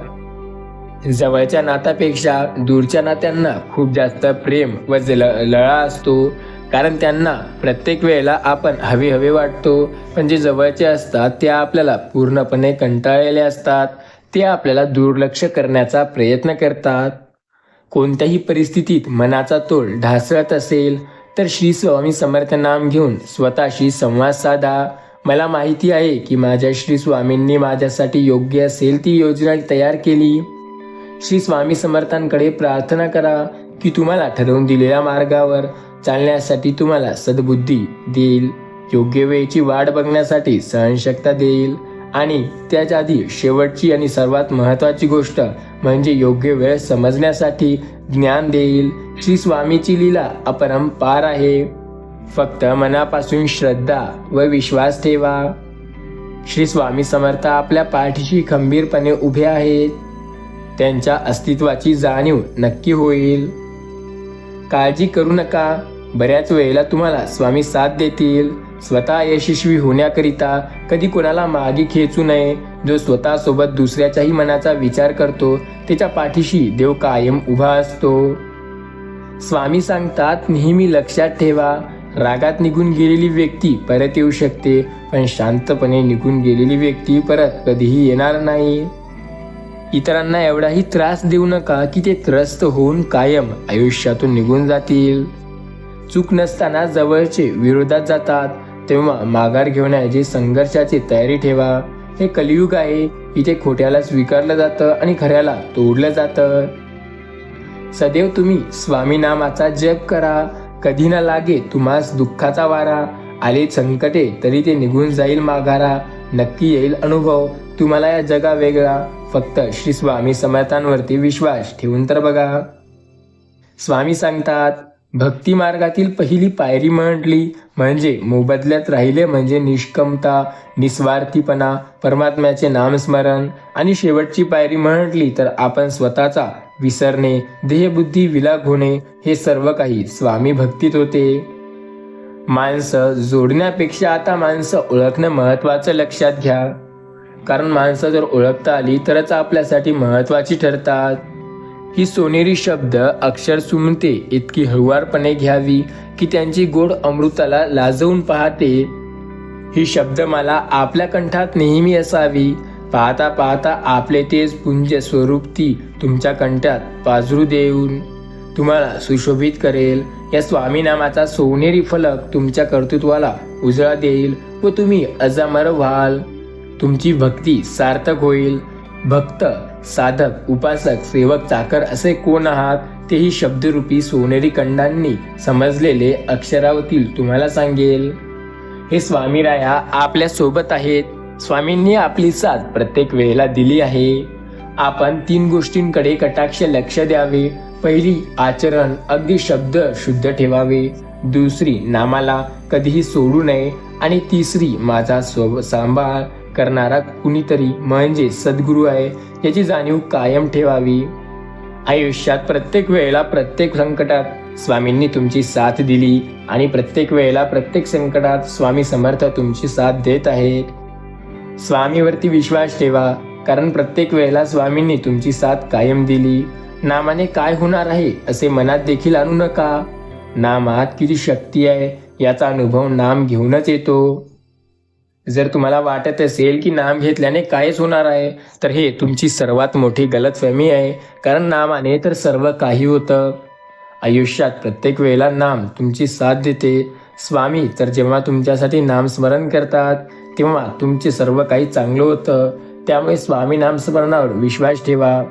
जवळच्या नात्यापेक्षा दूरच्या नात्यांना खूप जास्त प्रेम व लळा असतो, कारण त्यांना प्रत्येक वेळेला आपण हवे हवे वाटतो. पण जे जवळचे असतात ते आपल्याला पूर्णपणे कंटाळलेले असतात. ते आपल्याला दुर्लक्ष करण्याचा प्रयत्न करतात. कोणत्याही परिस्थितीत मनाचा तोल ढासळत असेल तर श्री स्वामी समर्थ नाम घेऊन स्वतःशी संवाद साधा. मला माहिती आहे की माझ्या श्री स्वामींनी माझ्यासाठी योग्य असेल ती योजना तयार केली. श्री स्वामी समर्थांकडे प्रार्थना करा की तुम्हाला ठरवून दिलेल्या मार्गावर चालण्यासाठी तुम्हाला सद्बुद्धी देईल, योग्य वेळेची वाट बघण्यासाठी सहनशक्ती देईल आणि त्याच्या आधी शेवटची आणि सर्वात महत्त्वाची गोष्ट म्हणजे योग्य वेळ समजण्यासाठी ज्ञान देईल. श्री स्वामीची लीला अपरंपार आहे. फक्त मनापासून श्रद्धा व विश्वास ठेवा. श्री स्वामी समर्थ आपल्या पाठीशी खंबीरपणे उभे आहेत. त्यांच्या अस्तित्वाची जाणीव नक्की होईल. काळजी करू नका, बऱ्याच वेळेला तुम्हाला स्वामी साथ देतील. स्वतः यशस्वी होण्याकरिता कधी कोणाला मागे खेचू नये. जो स्वतः सोबत दुसऱ्याच्याही मनाचा विचार करतो त्याच्या पाठीशी देव कायम उभा असतो. स्वामी सांगतात, नेहमी लक्षात ठेवा, रागात निघून गेलेली व्यक्ती परत येऊ शकते, पण शांतपणे निघून गेलेली व्यक्ती परत कधीही येणार नाही. इतरांना एवढाही त्रास देऊ नका की ते त्रस्त होऊन कायम आयुष्यातून निघून जातील. चूक नसताना जवळचे विरोधात जातात, तेव्हा माघार घेण्याची संघर्षाची तयारी ठेवा. हे कलियुग आहे. इथे खोट्याला स्वीकारलं जातं आणि खऱ्याला तोडलं जातं. सदैव तुम्ही स्वामी नामाचा जप करा. कधी ना लागे तुम्हास दुःखाचा वारा. आले संकटे तरी ते निघून जाईल माघारा. नक्की येईल अनुभव तुम्हाला या जगा वेगळा. फक्त श्री स्वामी समर्थांवरती विश्वास ठेवून तर बघा. स्वामी सांगतात, भक्ती मार्गातील पहिली पायरी म्हटली म्हणजे मोबदल्यात राहिले म्हणजे निष्कमता, निस्वार्थीपणा, परमात्म्याचे नामस्मरण आणि शेवटची पायरी म्हटली तर आपण स्वतःचा विसरणे, देहबुद्धी विलाग होणे. हे सर्व काही स्वामी भक्तीत होते. माणसं जोडण्यापेक्षा आता माणसं ओळखणं महत्त्वाचं लक्षात घ्या, कारण माणसं जर ओळखता आली तरच आपल्यासाठी महत्त्वाची ठरतात. ही सोनेरी शब्द अक्षर सुमते इतकी हळुवारपणे घ्यावी की त्यांची गोड अमृताला लाजवून पाहते. ही शब्दमाला आपल्या कंठात नेहमी असावी. पाहता पाहता आपले तेज पुंज स्वरूप ती तुमच्या कंठात पाझरू देऊन तुम्हाला सुशोभित करेल. या स्वामी नामाचा सोनेरी फलक तुमच्या कर्तृत्वाला उजळा देईल व तुम्ही अजरामर व्हाल. तुमची भक्ती सार्थक होईल. भक्त, साधक, उपासक, सेवक, चाकर असे कोण आहात तेही शब्दरूपी सोनेरी कंडांनी समजलेले अक्षरावतील तुम्हाला सांगेल. हे स्वामीराया आपल्या सोबत आहेत. स्वामींनी आपली साथ प्रत्येक वेळेला दिली आहे. आपण 3 गोष्टींकडे कटाक्ष लक्ष द्यावे. पहिली, आचरण अगदी शब्द शुद्ध ठेवावे. दुसरी, नामाला कधीही सोडू नये. आणि तिसरी, माझा सांभाळ करणारा कुणीतरी म्हणजे सद्गुरू आहे याची जाणीव कायम ठेवावी. आयुष्यात प्रत्येक वेळेला प्रत्येक संकटात स्वामींनी तुमची साथ दिली आणि प्रत्येक वेळेला प्रत्येक संकटात स्वामी समर्थ तुमची साथ देत आहेत. स्वामीवरती विश्वास ठेवा, कारण प्रत्येक वेळेला स्वामींनी तुमची साथ कायम दिली. नामाने काय होणार आहे असे मनात देखील आणू नका. नामात किती शक्ती आहे याचा अनुभव नाम घेऊनच येतो. जर तुम्हाला वाटत असेल की नाम घेतल्याने कायच होणार आहे तर हे तुमची सर्वात मोठी गलतफहमी आहे, कारण नामाने तर सर्व काही होतं. आयुष्यात प्रत्येक वेळेला नाम तुमची साथ देते. स्वामी तर जेव्हा तुमच्यासाठी नामस्मरण करतात तेव्हा तुमचे सर्व काही चांगलं होतं. त्यामुळे स्वामी नामस्मरणावर विश्वास ठेवा.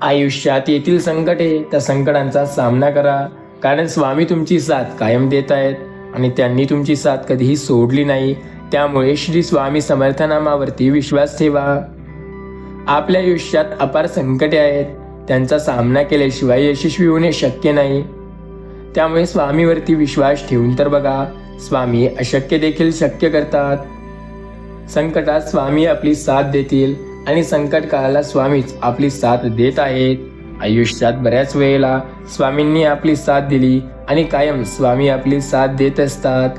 आयुष्यात येथील संकटे त्या संकटांचा सामना करा, कारण स्वामी तुमची साथ कायम देत आहेत आणि त्यांनी तुमची साथ कधीही सोडली नाही. त्यामुळे श्री स्वामी समर्थ नामावरती विश्वास ठेवा. आपल्या आयुष्यात अपार संकटे आहेत, त्यांचा सामना केल्याशिवाय यशस्वी होणे शक्य नाही. त्यामुळे स्वामीवरती विश्वास ठेवून तर बघा. स्वामी अशक्य देखील शक्य करतात. संकटात स्वामी आपली साथ देतील आणि संकट काळाला स्वामीच आपली साथ देत आहेत. आयुष्यात बऱ्याच वेळेला स्वामींनी आपली साथ दिली आणि कायम स्वामी आपली साथ देत असतात.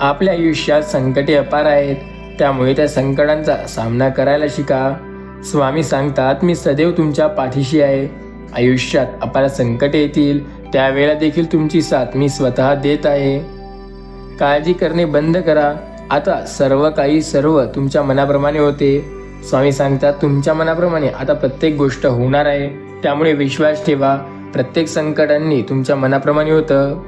आपल्या आयुष्यात संकटे अपार आहेत, त्यामुळे त्या संकटांचा सामना करायला शिका. स्वामी सांगतात, मी सदैव तुमच्या पाठीशी आहे. आयुष्यात अपार संकटे येतील त्यावेळेला देखील तुमची साथ मी स्वतः देत आहे. काळजी करणे बंद करा. आता सर्व तुमच्या मनाप्रमाणे होते. स्वामी सांगतात, तुमच्या मनाप्रमाणे आता प्रत्येक गोष्ट होणार आहे. त्यामुळे विश्वास ठेवा. प्रत्येक संकटांनी तुमच्या मनाप्रमाणे होतं.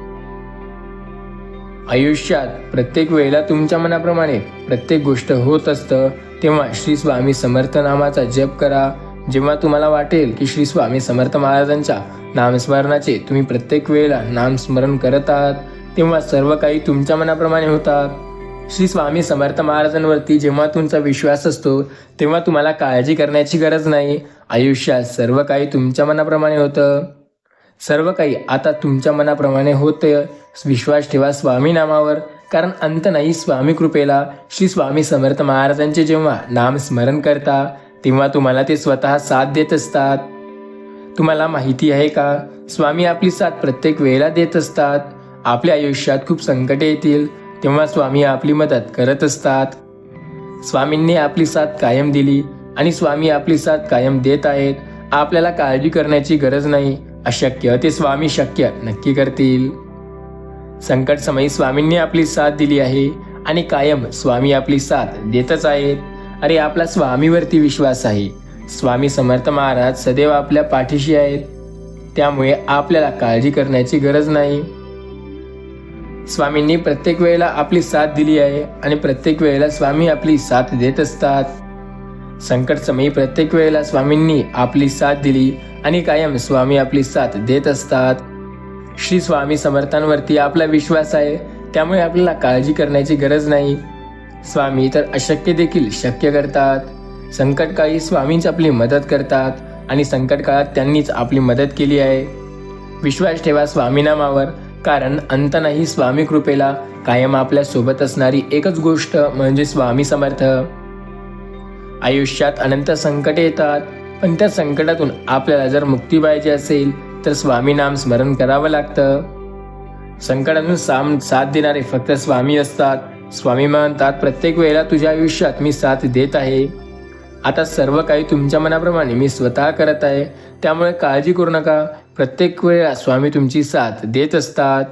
आयुष्यात प्रत्येक वेळेला तुमच्या मनाप्रमाणे प्रत्येक गोष्ट होत असतं. तेव्हा श्री स्वामी समर्थ नामाचा जप करा. जेव्हा तुम्हाला वाटेल की श्री स्वामी समर्थ महाराजांच्या नामस्मरणाचे तुम्ही प्रत्येक वेळेला नामस्मरण करत आहात, तेव्हा सर्व काही तुमच्या मनाप्रमाणे होतात. श्री स्वामी समर्थ महाराजांवरती जेव्हा तुमचा विश्वास असतो तेव्हा तुम्हाला काळजी करण्याची गरज नाही. आयुष्यात सर्व काही तुमच्या मनाप्रमाणे होतं. सर्व काही आता तुमच्या मनाप्रमाणे होतं. विश्वास ठेवा स्वामी नामावर, कारण अंत नाही स्वामी कृपेला. श्री स्वामी समर्थ महाराजांचे जेव्हा नाम स्मरण करता तेव्हा तुम्हाला ते स्वतः साथ देत असतात. तुम्हाला माहिती आहे का, स्वामी आपली साथ प्रत्येक वेळेला देत असतात. आपल्या आयुष्यात खूप संकटे येतील तेव्हा स्वामी आपली मदत करत असतात. स्वामींनी आपली साथ कायम दिली आणि स्वामी आपली साथ कायम देत आहेत. आपल्याला काळजी करण्याची गरज नाही. अशक्य ते स्वामी शक्य नक्की करतील. संकट समयी स्वामींनी आपली साथ दिली आहे आणि कायम स्वामी आपली साथ देतच आहेत. अरे, आपला स्वामीवरती विश्वास आहे. स्वामी समर्थ महाराज सदैव आपल्या पाठीशी आहेत. त्यामुळे आपल्याला काळजी करण्याची गरज नाही. स्वामींनी प्रत्येक वेळेला आपली साथ दिली आहे आणि प्रत्येक वेळेला स्वामी आपली साथ देत असतात. संकट समयी प्रत्येक वेळेला स्वामींनी आपली साथ दिली आणि कायम स्वामी आपली साथ देत असतात. श्री स्वामी समर्थांवरती आपला विश्वास आहे, त्यामुळे आपल्याला काळजी करण्याची गरज नाही. स्वामी तर अशक्य देखील शक्य करतात. संकटकाळी स्वामींच आपली मदत करतात आणि संकट काळात त्यांनीच आपली मदत केली आहे. विश्वास ठेवा स्वामी नामावर, कारण अंत नाही स्वामी कृपेला. कायम आपल्या सोबत असणारी एकच गोष्ट म्हणजे स्वामी समर्थ. आयुष्यात अनंत संकटे येतात, पण त्या संकटातून आपल्याला जर मुक्ती पाहिजे असेल तर स्वामी नाम स्मरण करावं लागतं. संकटातून साथ देणारे फक्त स्वामी असतात. स्वामी म्हणतात, प्रत्येक वेळेला तुझ्या आयुष्यात मी साथ देत आहे. आता सर्व काही तुमच्या मनाप्रमाणे मी स्वतः करत आहे, त्यामुळे काळजी करू नका. प्रत्येक वेळेला स्वामी तुमची साथ देत असतात.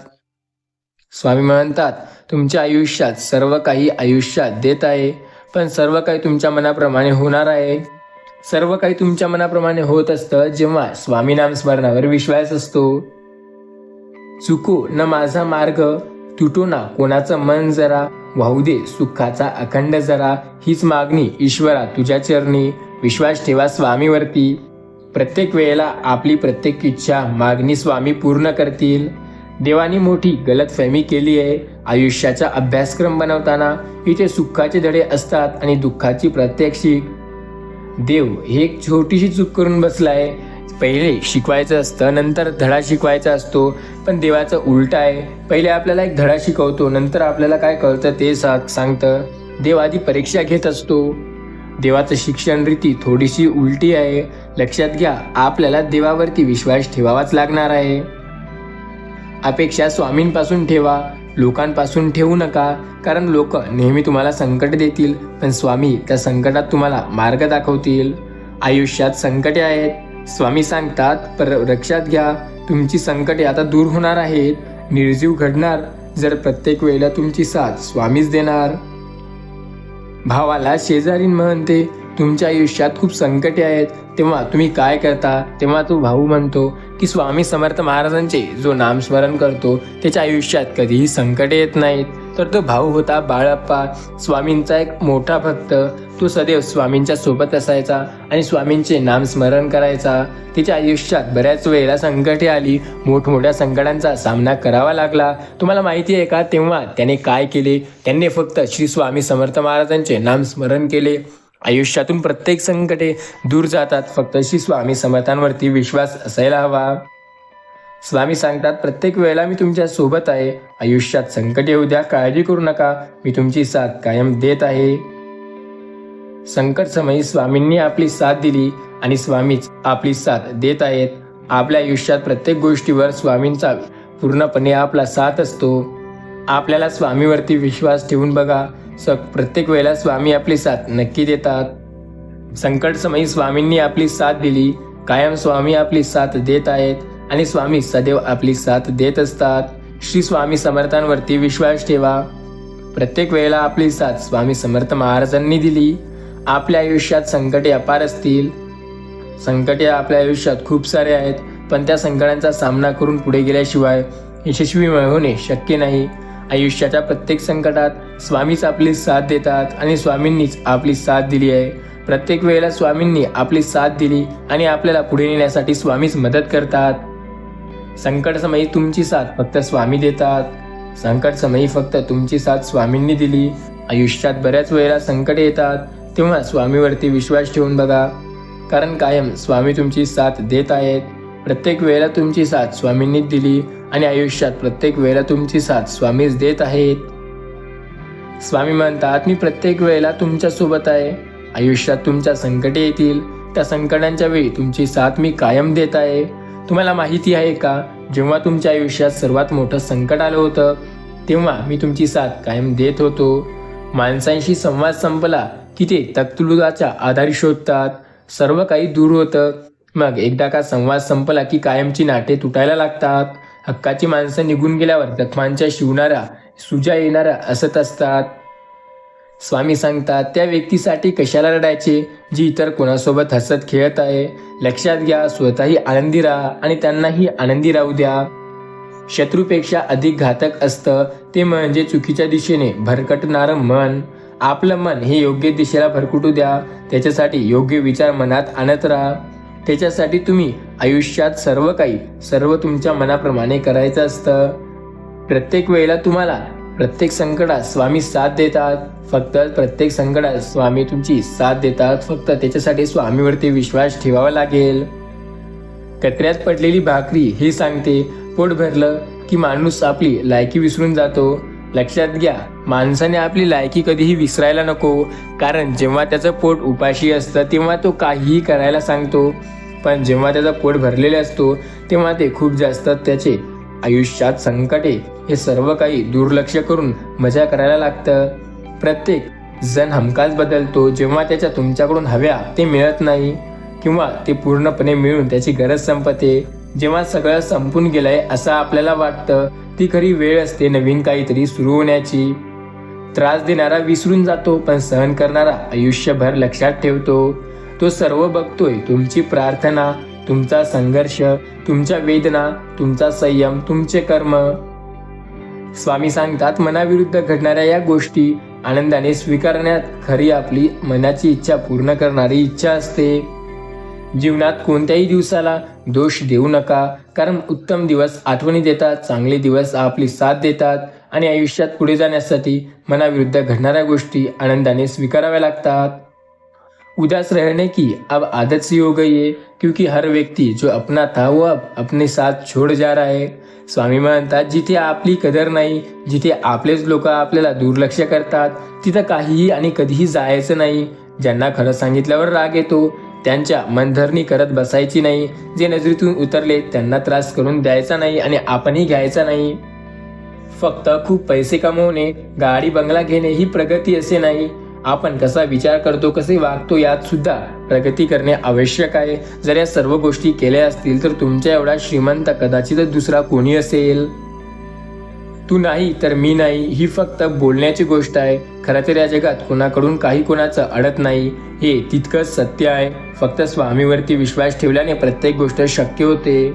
स्वामी म्हणतात, तुमच्या आयुष्यात सर्व काही आयुष्यात देत आहे, पण सर्व काही तुमच्या मनाप्रमाणे होणार आहे. सर्व काही तुमच्या मनाप्रमाणे होत असतं जेव्हा स्वामी नामस्मरणावर विश्वास असतो. चुको न माझा मार्ग, तुटो ना कोणाचं मन जरा, वाहू दे सुखाचा अखंड जरा, हीच मागणी ईश्वरा तुझ्या चरणी. विश्वास ठेवा स्वामीवरती. प्रत्येक वेळेला आपली प्रत्येक इच्छा मागणी स्वामी पूर्ण करतील. देवानी मोठी गलतफहमी केली आहे. आयुष्याचा अभ्यासक्रम बनवताना इथे सुखाचे धडे असतात आणि दुःखाची प्रात्यक्षिक. देव हे एक छोटीशी चूक करून बसलाय. पहिले शिकवायचं असतं, नंतर धडा शिकवायचा असतो. पण देवाचं उलट आहे. पहिले आपल्याला एक धडा शिकवतो, नंतर आपल्याला काय कळतं ते सांगतं. देव आधी परीक्षा घेत असतो. देवाचं शिक्षण रीती थोडीशी उलटी आहे. लक्षात घ्या, आपल्याला देवावरती विश्वास ठेवावाच लागणार आहे. अपेक्षा स्वामींपासून ठेवा, लोकांपासून ठेवू नका. कारण लोक नेहमी तुम्हाला संकट देतील, पण स्वामी त्या संकटात तुम्हाला मार्ग दाखवतील. आयुष्यात संकटे आहेत, स्वामी सांगतात, पर लक्षात घ्या, तुमची संकटे आता दूर होणार आहेत. निर्जीव घडणार जर प्रत्येक वेळेला तुमची साथ स्वामीच देणार. भावाला शेजारीन म्हणते, तुमच्या आयुष्यात खूप संकटे आहेत, तेव्हा तुम्ही काय करता? तेव्हा तो भाऊ म्हणतो की स्वामी समर्थ महाराजांचे जो नामस्मरण करतो त्याच्या आयुष्यात कधीही संकटे येत नाहीत. तर तो भाऊ होता बाळप्पा, स्वामींचा एक मोठा भक्त. तो सदैव स्वामींच्या सोबत असायचा आणि स्वामींचे नामस्मरण करायचा. त्याच्या आयुष्यात बऱ्याच वेळेला संकटे आली, मोठमोठ्या संकटांचा सामना करावा लागला. तुम्हाला माहिती आहे का तेव्हा त्याने काय केले? त्यांनी फक्त श्री स्वामी समर्थ महाराजांचे नामस्मरण केले. आयुष्यातून प्रत्येक संकटे दूर जातात, फक्त श्री स्वामी समर्थांवरती विश्वास असायला हवा. स्वामी सांगतात, प्रत्येक वेळेला मी तुमच्या सोबत आहे. आयुष्यात संकट येऊ द्या, काळजी करू नका, मी तुमची साथ कायम देत आहे. संकट समयी स्वामींनी आपली साथ दिली आणि स्वामीच आपली साथ देत आहेत. आपल्या आयुष्यात प्रत्येक गोष्टीवर स्वामींचा पूर्णपणे आपला साथ असतो. आपल्याला स्वामीवरती विश्वास ठेवून बघा, प्रत्येक वेळेला स्वामी आपली साथ नक्की देतात. संकट समयी स्वामींनी आपली साथ दिली, कायम स्वामी आपली साथ देत आहेत आणि स्वामी सदैव आपली साथ देत असतात. श्री स्वामी समर्थांवरती विश्वास ठेवा. प्रत्येक वेळेला आपली साथ स्वामी समर्थ महाराजांनी दिली. आपल्या आयुष्यात संकटे अपार असतील. संकटे आपल्या आयुष्यात खूप सारे आहेत, पण त्या संकटांचा सामना करून पुढे गेल्याशिवाय यशस्वी होणे शक्य नाही. आयुष्याच्या प्रत्येक संकटात स्वामीच आपली साथ देतात आणि स्वामींनीच आपली साथ दिली आहे. प्रत्येक वेळेला स्वामींनी आपली साथ दिली आणि आपल्याला पुढे नेण्यासाठी स्वामीच मदत करतात. संकट समयी तुमची साथ फक्त स्वामी देतात. संकट समयी फक्त तुमची साथ स्वामींनी दिली. आयुष्यात बऱ्याच वेळेला संकट येतात, तेव्हा स्वामीवरती विश्वास ठेवून बघा, कारण कायम स्वामी तुमची साथ देत आहेत. प्रत्येक वेळेला तुमची साथ स्वामींनीच दिली आणि आयुष्यात प्रत्येक वेळेला तुमची साथ स्वामीच देत आहेत. स्वामी म्हणतात, मी प्रत्येक वेळेला तुमच्या सोबत आहे. आयुष्यात तुमच्या संकटे येतील, त्या संकटांच्या वेळी तुमची साथ मी कायम देत आहे. तुम्हाला माहिती आहे का, जेव्हा तुमच्या आयुष्यात सर्वात मोठं संकट आलं होतं तेव्हा मी तुमची साथ कायम देत होतो. माणसांशी संवाद संपला की ते तक्तुलाच्या आधारे शोधतात. सर्व काही दूर होतं. मग एकदा का संवाद संपला की कायमची नाटे तुटायला लागतात. हक्काची माणसं निघून गेल्यावर जखमांच्या शिवणाऱ्या सुजा येणाऱ्या असत असतात. स्वामी सांगतात, त्या व्यक्तीसाठी कशाला रडायचे जी इतर कोणासोबत हसत खेळत आहे. लक्षात घ्या, स्वतःही आनंदी राहा आणि त्यांनाही आनंदी राहू द्या. शत्रूपेक्षा अधिक घातक असतं ते म्हणजे चुकीच्या दिशेने भरकटणारं मन. आपलं मन हे योग्य दिशेला भरकटू द्या. त्याच्यासाठी योग्य विचार मनात आणत राहा. त्याच्यासाठी तुम्ही आयुष्यात सर्व तुमच्या मनाप्रमाणे करायचं असतं. प्रत्येक वेळेला तुम्हाला प्रत्येक संकटात स्वामी साथ देतात. फक्त प्रत्येक संकटात स्वामी तुमची साथ देतात. फक्त त्याच्यासाठी स्वामीवरती विश्वास ठेवावा लागेल. कचऱ्यात पडलेली भाकरी हे सांगते, पोट भरलं की माणूस आपली लायकी विसरून जातो. लक्षात घ्या, माणसाने आपली लायकी कधीही विसरायला नको, कारण जेव्हा त्याचं पोट उपाशी असतं तेव्हा तो काहीही करायला सांगतो, पण जेव्हा त्याचं पोट भरलेले असतो तेव्हा ते खूप जास्त त्याचे आयुष्यात संकटे हे सर्व काही दुर्लक्ष करून मजा करायला लागतं. प्रत्येक जण हमखास बदलतो जेव्हा त्याच्या तुमच्याकडून हव्या ते मिळत नाही किंवा ते पूर्णपणे मिळून त्याची गरज संपते. जेव्हा सगळं संपून गेलंय असं आपल्याला वाटतं, ती खरी वेळ असते नवीन काहीतरी सुरू होण्याची. त्रास देणारा विसरून जातो, पण सहन करणारा आयुष्यभर लक्षात ठेवतो. तो सर्व बघतोय, तुमची प्रार्थना, तुमचा संघर्ष, तुमच्या वेदना, तुमचा संयम, तुमचे कर्म. स्वामी सांगतात, मनाविरुद्ध घडणाऱ्या या गोष्टी आनंदाने स्वीकारण्यात खरी आपली मनाची इच्छा पूर्ण करणारी इच्छा असते. जीवनात कोणत्याही दिवसाला दोष देऊ नका, कारण उत्तम दिवस आठवणी देतात, चांगले दिवस आपली साथ देतात आणि आयुष्यात पुढे जाण्यासाठी मनाविरुद्ध घडणाऱ्या गोष्टी आनंदाने स्वीकाराव्या लागतात. उदास रहने की अब आदत सी हो गई है, क्योंकि हर व्यक्ति जो अपना था वो अब अपने साथ छोड़ जा रहा है. स्वामी म्हणतात, जिथे आपली कदर नाही, जिथे आपलेच लोक आपल्याला दुर्लक्ष करतात, तिथं काहीही आणि कधीही जायचं नाही. ज्यांना खरं सांगितल्यावर राग येतो, त्यांच्या मनधरणी करत बसायची नाही. जे नजरेतून उतरले त्यांना त्रास करून द्यायचा नाही आणि आपणही घ्यायचा नाही. फक्त खूप पैसे कमवणे, गाडी बंगला घेणे ही प्रगती असे नाही. आपण कसा विचार करतो, कसे वागतो, यात सुद्धा प्रगती करणे आवश्यक आहे. जर या सर्व गोष्टी केल्या असतील तर तुमच्या एवढा श्रीमंत कदाचित दुसरा कोणी असेल. तू नाही तर मी नाही ही फक्त बोलण्याची गोष्ट आहे. खरं तर या जगात कोणाकडून काही कोणाचं अडत नाही, हे तितकंच सत्य आहे. फक्त स्वामीवरती विश्वास ठेवल्याने प्रत्येक गोष्ट शक्य होते.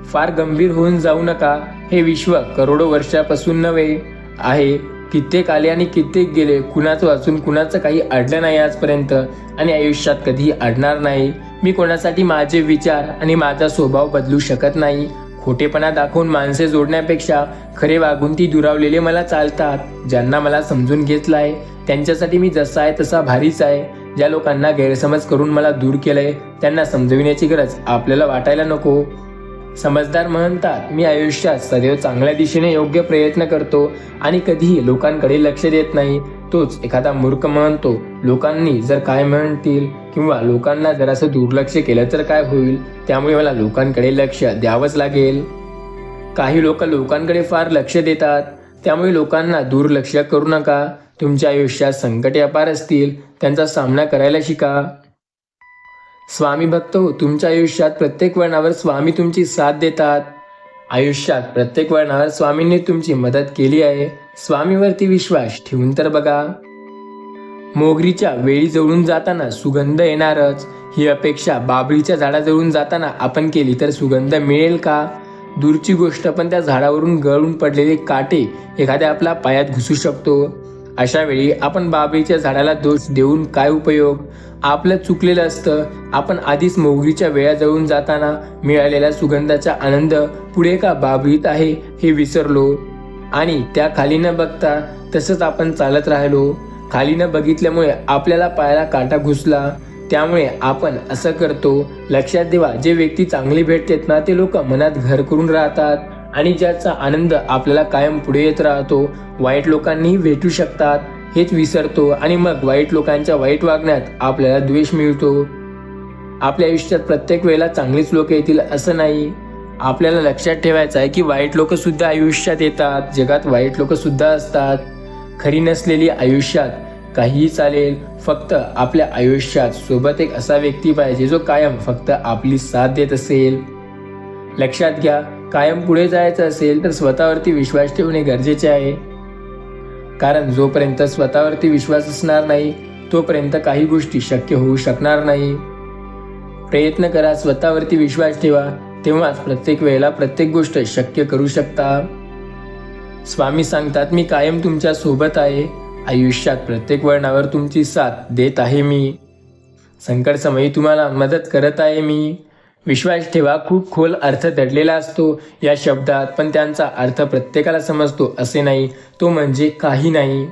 फार गंभीर होऊन जाऊ नका. हे विश्व करोडो वर्षापासून नव्हे आहे. कित्येक आले आणि कित्येक गेले. कुणाचं वाचून कुणाचं काही अडलं नाही आजपर्यंत आणि आयुष्यात कधीही अडणार नाही. मी कोणासाठी माझे विचार आणि माझा स्वभाव बदलू शकत नाही. खोटेपणा दाखवून माणसे जोडण्यापेक्षा खरे वागून ती दुरावलेले मला चालतात. ज्यांना मला समजून घेतलाय त्यांच्यासाठी मी जसा आहे तसा भारीच आहे. ज्या लोकांना गैरसमज करून मला दूर केलंय त्यांना समजविण्याची गरज आपल्याला वाटायला नको. समजदार म्हणतात, मी आयुष्यात सदैव चांगल्या दिशेने योग्य प्रयत्न करतो आणि कधीही लोकांकडे लक्ष देत नाही. तोच एखादा मूर्ख म्हणतो, लोकांनी जर काय म्हणतील किंवा लोकांना जरासं दुर्लक्ष केलं तर काय होईल, त्यामुळे मला लोकांकडे लक्ष द्यावंच लागेल. काही लोक लोकांकडे फार लक्ष देतात, त्यामुळे लोकांना दुर्लक्ष करू नका. तुमच्या आयुष्यात संकटे अपार असतील, त्यांचा सामना करायला शिका. स्वामी भक्त हो, तुमच्या आयुष्यात प्रत्येक वळणावर स्वामी तुमची साथ देतात. आयुष्यात प्रत्येक वळणावर स्वामींनी तुमची मदत केली आहे. स्वामीवरती विश्वास ठेवून तर बघा. मोगरीच्या वेळी जवळून जाताना सुगंध येणारच, ही अपेक्षा बाभळीच्या झाडाजवळून जाताना आपण केली तर सुगंध मिळेल का? दूरची गोष्ट, पण त्या झाडावरून गळून पडलेले काटे एखाद्या आपल्या पायात घुसू शकतो. अशा वेळी आपण बाभळीच्या झाडाला दोष देऊन काय उपयोग? आपलं चुकलेलं असतं. आपण आधीच मोगरीच्या वेळाजवळून जाताना मिळालेल्या सुगंधाचा आनंद पुढे का बाभळीत आहे हे विसरलो आणि त्या खाली न बघता तसंच आपण चालत राहिलो. खाली न बघितल्यामुळे आपल्याला पायाला काटा घुसला, त्यामुळे आपण असं करतो. लक्षात ठेवा, जे व्यक्ती चांगली भेटतात ना ते लोक मनात घर करून राहतात आणि ज्याचा आनंद आपल्याला कायम पुढे येत राहतो. वाईट लोकांनीही भेटू शकतात हेच विसरतो आणि मग वाईट लोकांच्या वाईट वागण्यात आपल्याला द्वेष मिळतो. आपल्या आयुष्यात प्रत्येक वेळेला चांगलीच लोक येतील असं नाही. आपल्याला लक्षात ठेवायचं आहे की वाईट लोक सुद्धा आयुष्यात येतात. जगात वाईट लोक सुद्धा असतात. खरी नसलेली आयुष्यात काहीही चालेल. फक्त आपल्या आयुष्यात सोबत एक असा व्यक्ती पाहिजे जो कायम फक्त आपली साथ देत असेल. लक्षात घ्या, कायम पुढे जायचं असेल तर स्वतःवरती विश्वास ठेवणे गरजेचे आहे. कारण जोपर्यंत स्वतःवरती विश्वास असणार नाही तोपर्यंत काही गोष्टी शक्य होऊ शकणार नाही. प्रयत्न करा, स्वतःवरती विश्वास ठेवा, तेव्हाच प्रत्येक वेळेला प्रत्येक गोष्ट शक्य करू शकता. स्वामी सांगतात, मी कायम तुमच्या सोबत आहे. आयुष्यात प्रत्येक वळणावर तुमची साथ देत आहे मी. संकट समयी तुम्हाला मदत करत आहे मी. विश्वास ठेवा. खूप खोल अर्थ दडलेला असतो या शब्दात, पण त्यांचा अर्थ प्रत्येकाला समजतो असे नाही. तो म्हणजे काही नाही.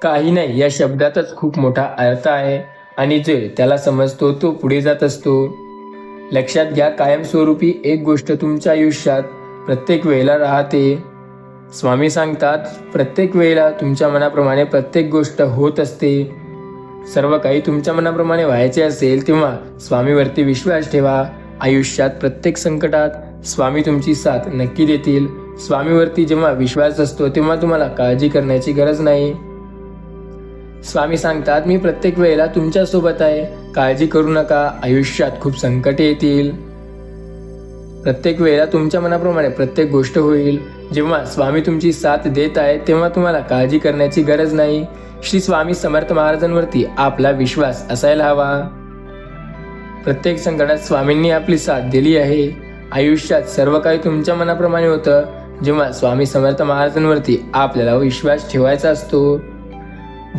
काही नाही या शब्दातच खूप मोठा अर्थ आहे आणि जे त्याला समजतो तो पुढे जात असतो. लक्षात घ्या, कायमस्वरूपी एक गोष्ट तुमच्या आयुष्यात प्रत्येक वेळेला राहते. स्वामी सांगतात, प्रत्येक वेळेला तुमच्या मनाप्रमाणे प्रत्येक गोष्ट होत असते. सर्व काही तुमच्या मनाप्रमाणे व्हायचे असेल तेव्हा स्वामीवरती विश्वास ठेवा. आयुष्यात प्रत्येक संकटात स्वामी तुमची साथ नक्की देतील. स्वामीवरती जेव्हा विश्वास असतो तेव्हा तुम्हाला काळजी करण्याची गरज नाही. स्वामी सांगतात, मी प्रत्येक वेळेला तुमच्या सोबत आहे. काळजी करू नका. आयुष्यात खूप संकटे येतील. प्रत्येक वेळेला तुमच्या मनाप्रमाणे प्रत्येक गोष्ट होईल. जेव्हा स्वामी तुमची साथ देत आहेत तेव्हा तुम्हाला काळजी करण्याची गरज नाही. श्री स्वामी समर्थ महाराजांवरती आपला विश्वास असायला हवा. प्रत्येक संकटात स्वामींनी आपली साथ दिली आहे. आयुष्यात सर्व काही तुमच्या मनाप्रमाणे होतं. जेव्हा स्वामी समर्थ महाराजांवरती आपल्याला विश्वास ठेवायचा असतो,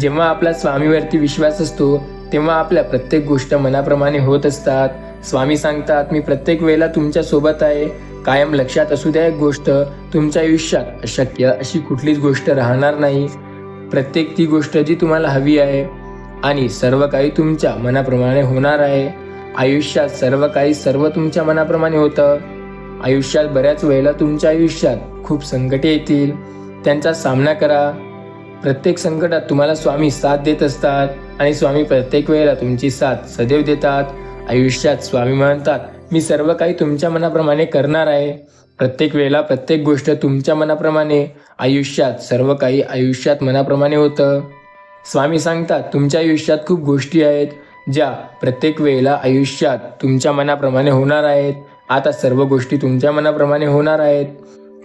जेव्हा आपला स्वामीवरती विश्वास असतो तेव्हा आपल्या प्रत्येक गोष्ट मनाप्रमाणे होत असतात. स्वामी सांगतात, मी प्रत्येक वेळेला तुमच्या सोबत आहे. कायम लक्षात असू द्या एक गोष्ट, तुमच्या आयुष्यात अशक्य अशी कुठलीच गोष्ट राहणार नाही. प्रत्येक ती गोष्ट जी तुम्हाला हवी आहे आणि सर्व काही तुमच्या मनाप्रमाणे होणार आहे. आयुष्यात सर्व तुमच्या मनाप्रमाणे होतं. आयुष्यात बऱ्याच वेळेला तुमच्या आयुष्यात खूप संकटे येतील, त्यांचा सामना करा. प्रत्येक संकटात तुम्हाला स्वामी साथ देत असतात आणि स्वामी प्रत्येक वेळेला तुमची साथ सदैव देतात. आयुष्यात स्वामी म्हणतात, मी सर्व काही तुमच्या मनाप्रमाणे करणार आहे. प्रत्येक वेळेला प्रत्येक गोष्ट तुमच्या मनाप्रमाणे. आयुष्यात सर्व काही मनाप्रमाणे होतं. स्वामी सांगतात, तुमच्या आयुष्यात खूप गोष्टी आहेत ज्या प्रत्येक वेळेला आयुष्यात तुमच्या मनाप्रमाणे होणार आहेत. आता सर्व गोष्टी तुमच्या मनाप्रमाणे होणार आहेत.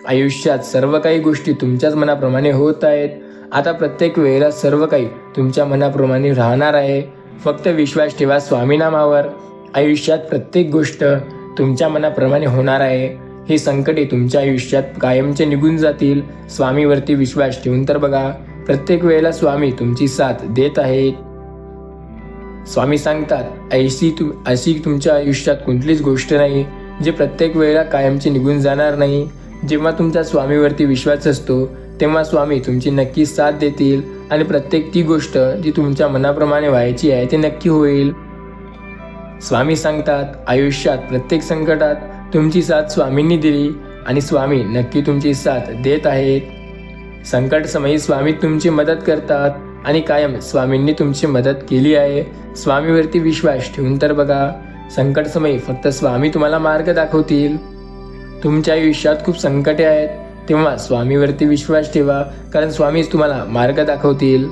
आयुष्यात सर्व काही गोष्टी तुमच्याच मनाप्रमाणे होत आहेत. आता प्रत्येक वेळेला सर्व काही तुमच्या मनाप्रमाणे राहणार आहे. फक्त विश्वास ठेवा स्वामी नामावर. आयुष्यात प्रत्येक गोष्ट तुमच्या मनाप्रमाणे होणार आहे. ही संकटे तुमच्या आयुष्यात कायमचे निघून जातील. स्वामीवरती विश्वास ठेवून तर बघा, प्रत्येक वेळेला स्वामी तुमची साथ देत आहेत. स्वामी सांगतात, अशी तुमच्या आयुष्यात कोणतीच गोष्ट नाही जे प्रत्येक वेळेला कायमची निघून जाणार नाही. जेव्हा तुमच्या स्वामीवरती विश्वास असतो तेव्हा स्वामी तुमची नक्की साथ देतील आणि प्रत्येक ती गोष्ट जी तुमच्या मनाप्रमाणे व्हायची आहे ते नक्की होईल. स्वामी सांगतात, आयुष्यात प्रत्येक संकटात तुमची साथ स्वामींनी दिली आणि स्वामी नक्की तुमची साथ देत आहेत. संकट समयी स्वामी तुमची मदत करतात आणि कायम स्वामींनी तुमची मदत केली आहे. स्वामीवरती विश्वास ठेवून तर बघा, संकट समयी फक्त स्वामी तुम्हाला मार्ग दाखवतील. तुमच्या आयुष्यात खूप संकटे आहेत तेव्हा स्वामीवरती विश्वास ठेवा, कारण स्वामीच तुम्हाला मार्ग दाखवतील.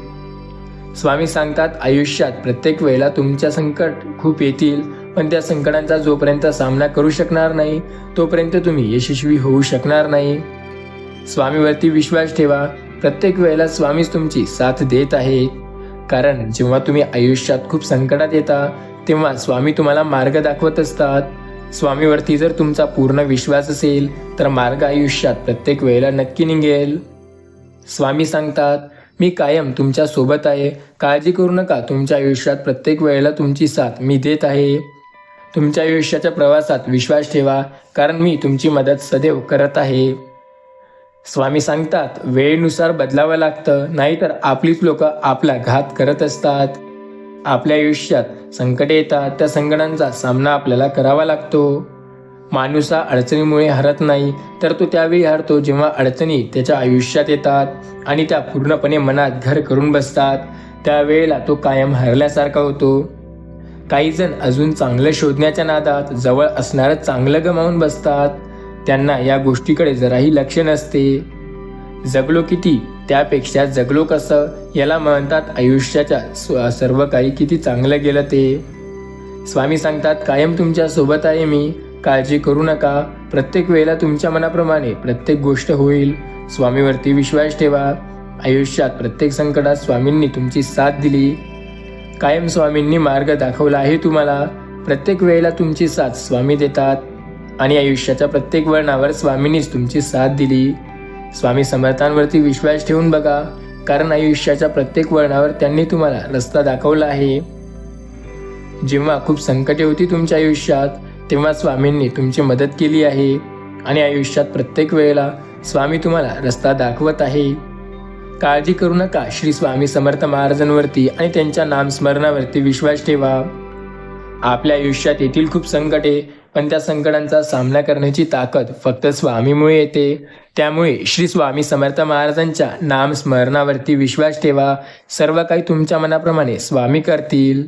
स्वामी सांगतात, आयुष्यात प्रत्येक वेळेला तुमच्या संकट खूप येतील, पण त्या संकटांचा जोपर्यंत सामना करू शकणार नाही तोपर्यंत तुम्ही यशस्वी होऊ शकणार नाही. स्वामीवरती विश्वास ठेवा. प्रत्येक वेळेला स्वामीच तुमची साथ देत आहेत, कारण जेव्हा तुम्ही आयुष्यात खूप संकटात येता तेव्हा स्वामी तुम्हाला मार्ग दाखवत असतात. स्वामीवरती जर तुमचा पूर्ण विश्वास असेल तर मार्ग आयुष्यात प्रत्येक वेळेला नक्की निघेल. स्वामी सांगतात, मी कायम तुमच्या सोबत आहे. काळजी करू नका. तुमच्या आयुष्यात प्रत्येक वेळेला तुमची साथ मी देत आहे. तुमच्या आयुष्याच्या प्रवासात विश्वास ठेवा, कारण मी तुमची मदत सदैव करत आहे. स्वामी सांगतात, वेळेनुसार बदलावं लागतं, नाहीतर आपलीच लोक आपला घात करत असतात. आपल्या आयुष्यात संकटे येतात, त्या संकटांचा सामना आपल्याला करावा लागतो. माणूस हा अडचणीमुळे हरत नाही, तर तो त्यावेळी हरतो जेव्हा अडचणी त्याच्या आयुष्यात येतात आणि त्या पूर्णपणे मनात घर करून बसतात. त्यावेळेला तो कायम हरल्यासारखा होतो. काही जण अजून चांगलं शोधण्याच्या नादात जवळ असणारं चांगलं गमावून बसतात. त्यांना या गोष्टीकडे जराही लक्ष नसते. जगलो किती त्यापेक्षा जगलो कसं याला म्हणतात आयुष्याच्या सर्व काही किती चांगलं गेलं ते. स्वामी सांगतात, कायम तुमच्या सोबत आहे मी. काळजी करू नका. प्रत्येक वेळेला तुमच्या मनाप्रमाणे प्रत्येक गोष्ट होईल. स्वामीवरती विश्वास ठेवा. आयुष्यात प्रत्येक संकटात स्वामींनी तुमची साथ दिली. कायम स्वामींनी मार्ग दाखवला आहे तुम्हाला. प्रत्येक वेळेला तुमची साथ स्वामी देतात आणि आयुष्याच्या प्रत्येक वळणावर स्वामींनीच तुमची साथ दिली. स्वामी समर्थांवरती विश्वास ठेवून बघा, कारण आयुष्याच्या प्रत्येक वळणावर त्यांनी तुम्हाला रस्ता दाखवला आहे. जेव्हा खूप संकटे होती तुमच्या आयुष्यात तेव्हा स्वामींनी तुमची मदत केली आहे आणि आयुष्यात प्रत्येक वेळेला स्वामी तुम्हाला रस्ता दाखवत आहे. काळजी करू नका. श्री स्वामी समर्थ महाराजांवरती आणि त्यांच्या नामस्मरणावरती विश्वास ठेवा. आपल्या आयुष्यात येथील खूप संकटे, पण त्या संकटांचा सामना करण्याची ताकद फक्त स्वामीमुळे येते. त्यामुळे श्री स्वामी समर्थ महाराजांच्या नामस्मरणावरती विश्वास ठेवा. सर्व काही तुमच्या मनाप्रमाणे स्वामी करतील.